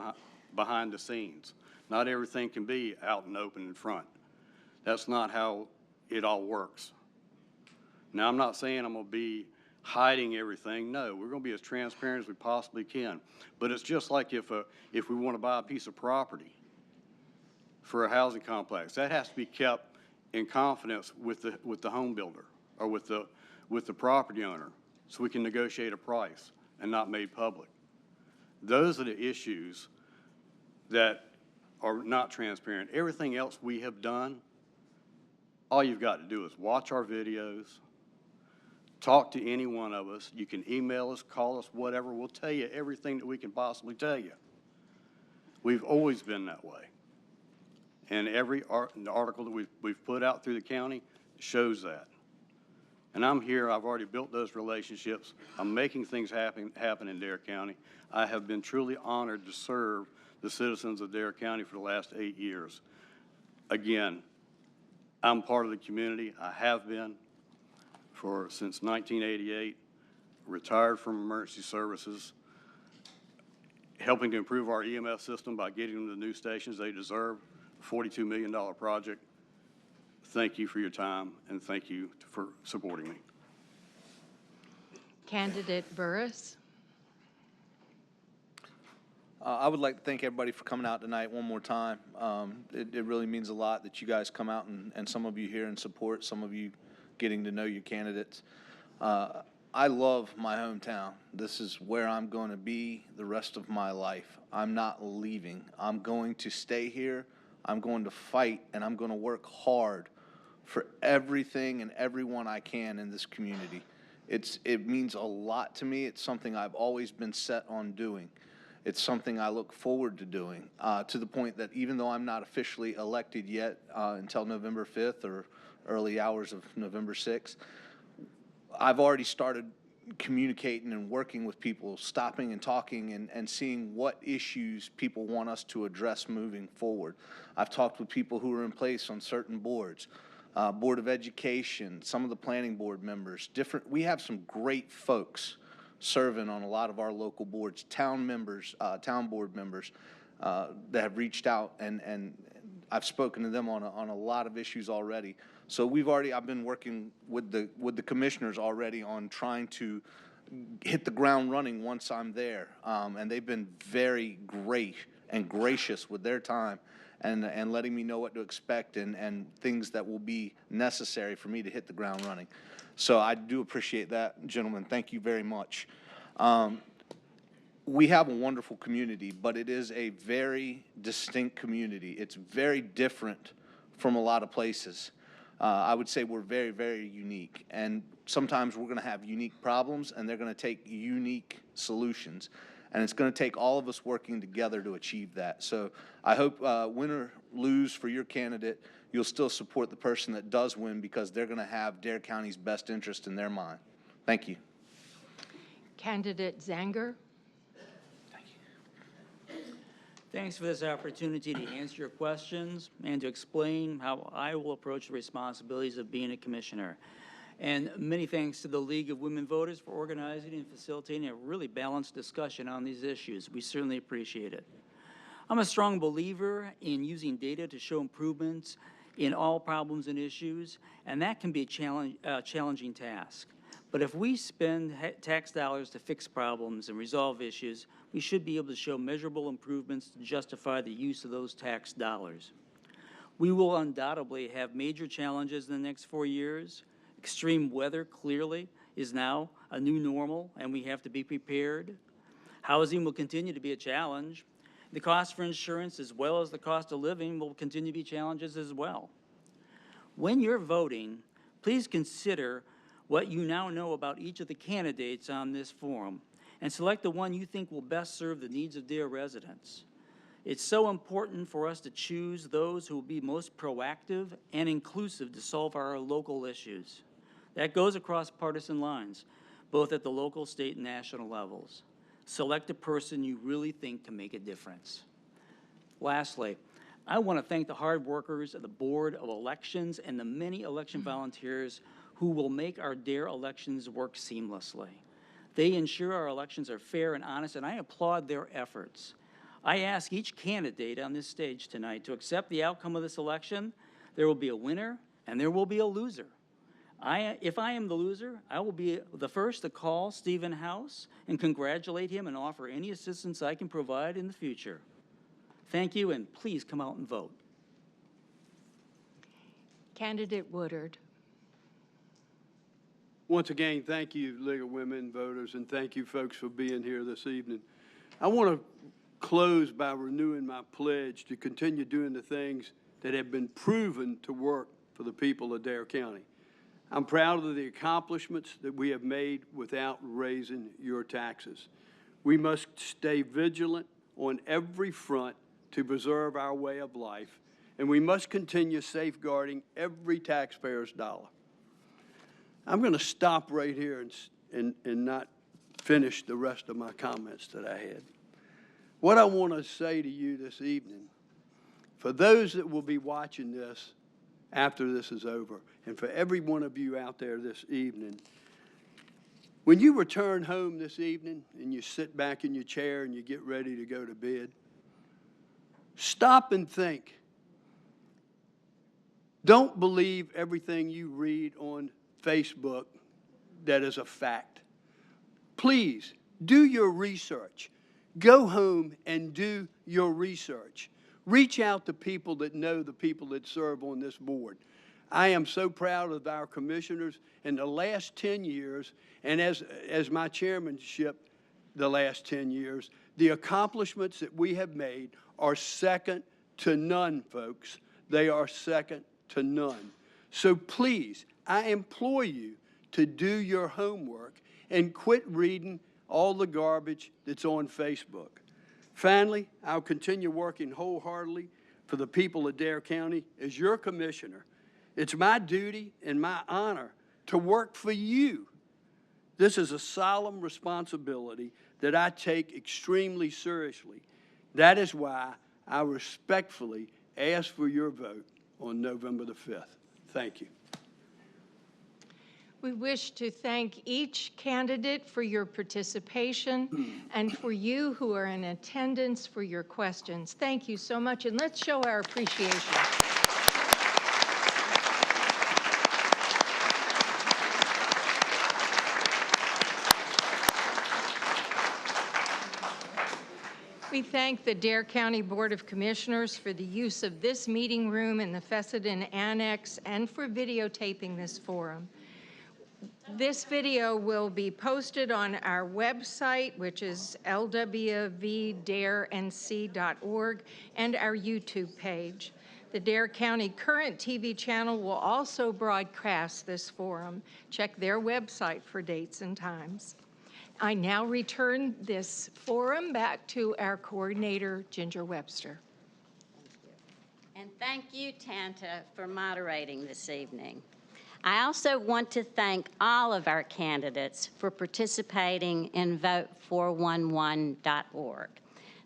behind the scenes. Not everything can be out and open in front. That's not how it all works. Now, I'm not saying I'm going to be hiding everything. No, we're going to be as transparent as we possibly can. But it's just like if we want to buy a piece of property for a housing complex, that has to be kept in confidence with the home builder or with the property owner, so we can negotiate a price and not made public. Those are the issues that are not transparent. Everything else we have done, all you've got to do is watch our videos, talk to any one of us. You can email us, call us, whatever. We'll tell you everything that we can possibly tell you. We've always been that way. And every article that we've put out through the county shows that. And I'm here. I've already built those relationships. I'm making things happen in Dare County. I have been truly honored to serve the citizens of Dare County for the last 8 years. Again, I'm part of the community. I have been since 1988, retired from emergency services, helping to improve our EMS system by getting them the new stations they deserve, a $42 million project. Thank you for your time, and thank you for supporting me. Candidate Burris. I would like to thank everybody for coming out tonight one more time. It really means a lot that you guys come out and some of you here in support, some of you getting to know your candidates. I love my hometown. This is where I'm going to be the rest of my life. I'm not leaving. I'm going to stay here. I'm going to fight, and I'm going to work hard for everything and everyone I can in this community. It means a lot to me. It's something I've always been set on doing. It's something I look forward to doing, to the point that even though I'm not officially elected yet until November 5th or early hours of November 6th, I've already started communicating and working with people, stopping and talking and seeing what issues people want us to address moving forward. I've talked with people who are in place on certain boards, Board of Education, some of the planning board members, we have some great folks serving on a lot of our local boards, town members, town board members that have reached out, and I've spoken to them on a lot of issues already. So I've been working with the commissioners already on trying to hit the ground running once I'm there, and they've been very great and gracious with their time and letting me know what to expect and things that will be necessary for me to hit the ground running. So I do appreciate that, gentlemen. Thank you very much. We have a wonderful community, but it is a very distinct community. It's very different from a lot of places. I would say we're very, very unique. And sometimes we're going to have unique problems, and they're going to take unique solutions. And it's going to take all of us working together to achieve that. So I hope, win or lose for your candidate, you'll still support the person that does win, because they're going to have Dare County's best interest in their mind. Thank you. Candidate Zanger. Thanks for this opportunity to answer your questions and to explain how I will approach the responsibilities of being a commissioner. And many thanks to the League of Women Voters for organizing and facilitating a really balanced discussion on these issues. We certainly appreciate it. I'm a strong believer in using data to show improvements in all problems and issues, and that can be a challenging task. But if we spend tax dollars to fix problems and resolve issues, we should be able to show measurable improvements to justify the use of those tax dollars. We will undoubtedly have major challenges in the next 4 years. Extreme weather clearly is now a new normal, and we have to be prepared. Housing will continue to be a challenge. The cost for insurance, as well as the cost of living, will continue to be challenges as well. When you're voting, please consider what you now know about each of the candidates on this forum, and select the one you think will best serve the needs of Dare residents. It's so important for us to choose those who will be most proactive and inclusive to solve our local issues. That goes across partisan lines, both at the local, state, and national levels. Select a person you really think can make a difference. Lastly, I want to thank the hard workers of the Board of Elections and the many election volunteers who will make our Dare elections work seamlessly. They ensure our elections are fair and honest, and I applaud their efforts. I ask each candidate on this stage tonight to accept the outcome of this election. There will be a winner and there will be a loser. If I am the loser, I will be the first to call Stephen House and congratulate him and offer any assistance I can provide in the future. Thank you, and please come out and vote. Candidate Woodard. Once again, thank you, League of Women Voters, and thank you, folks, for being here this evening. I want to close by renewing my pledge to continue doing the things that have been proven to work for the people of Dare County. I'm proud of the accomplishments that we have made without raising your taxes. We must stay vigilant on every front to preserve our way of life, and we must continue safeguarding every taxpayer's dollar. I'm going to stop right here and not finish the rest of my comments that I had. What I want to say to you this evening, for those that will be watching this after this is over, and for every one of you out there this evening, when you return home this evening and you sit back in your chair and you get ready to go to bed, stop and think. Don't believe everything you read on Facebook that is a fact. please do your research. Go home and do your research. Reach out to people that know the people that serve on this board. I am so proud of our commissioners in the last 10 years, and as my chairmanship the last 10 years, the accomplishments that we have made are second to none, folks. They are second to none. So please, I implore you to do your homework and quit reading all the garbage that's on Facebook. Finally, I'll continue working wholeheartedly for the people of Dare County as your commissioner. It's my duty and my honor to work for you. This is a solemn responsibility that I take extremely seriously. That is why I respectfully ask for your vote on November the 5th. Thank you. We wish to thank each candidate for your participation and for you who are in attendance for your questions. Thank you so much, and let's show our appreciation. We thank the Dare County Board of Commissioners for the use of this meeting room in the Fessenden Annex and for videotaping this forum. This video will be posted on our website, which is lwvdarenc.org, and our YouTube page. The Dare County Current TV channel will also broadcast this forum. Check their website for dates and times. I now return this forum back to our coordinator, Ginger Webster. And thank you, Tanta, for moderating this evening. I also want to thank all of our candidates for participating in vote411.org.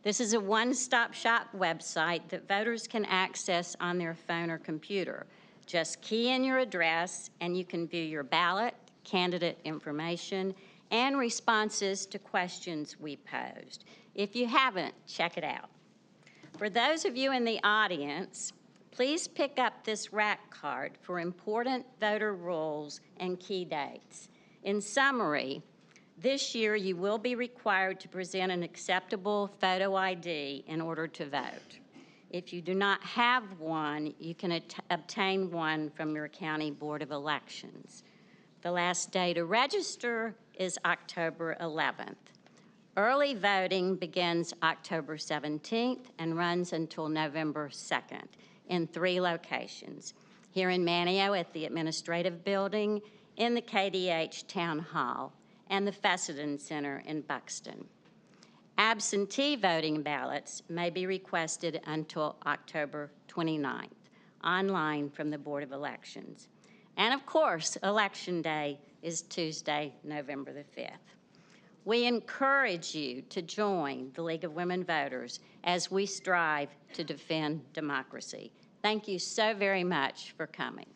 This is a one-stop shop website that voters can access on their phone or computer. Just key in your address and you can view your ballot, candidate information, and responses to questions we posed. If you haven't, check it out. For those of you in the audience, please pick up this rack card for important voter rules and key dates. In summary, this year you will be required to present an acceptable photo ID in order to vote. If you do not have one, you can obtain one from your county board of elections. The last day to register is October 11th. Early voting begins October 17th and runs until November 2nd in 3 locations: here in Manteo at the Administrative Building, in the KDH Town Hall, and the Fessenden Center in Buxton. Absentee voting ballots may be requested until October 29th, online from the Board of Elections. And of course, Election Day is Tuesday, November the 5th. We encourage you to join the League of Women Voters as we strive to defend democracy. Thank you so very much for coming.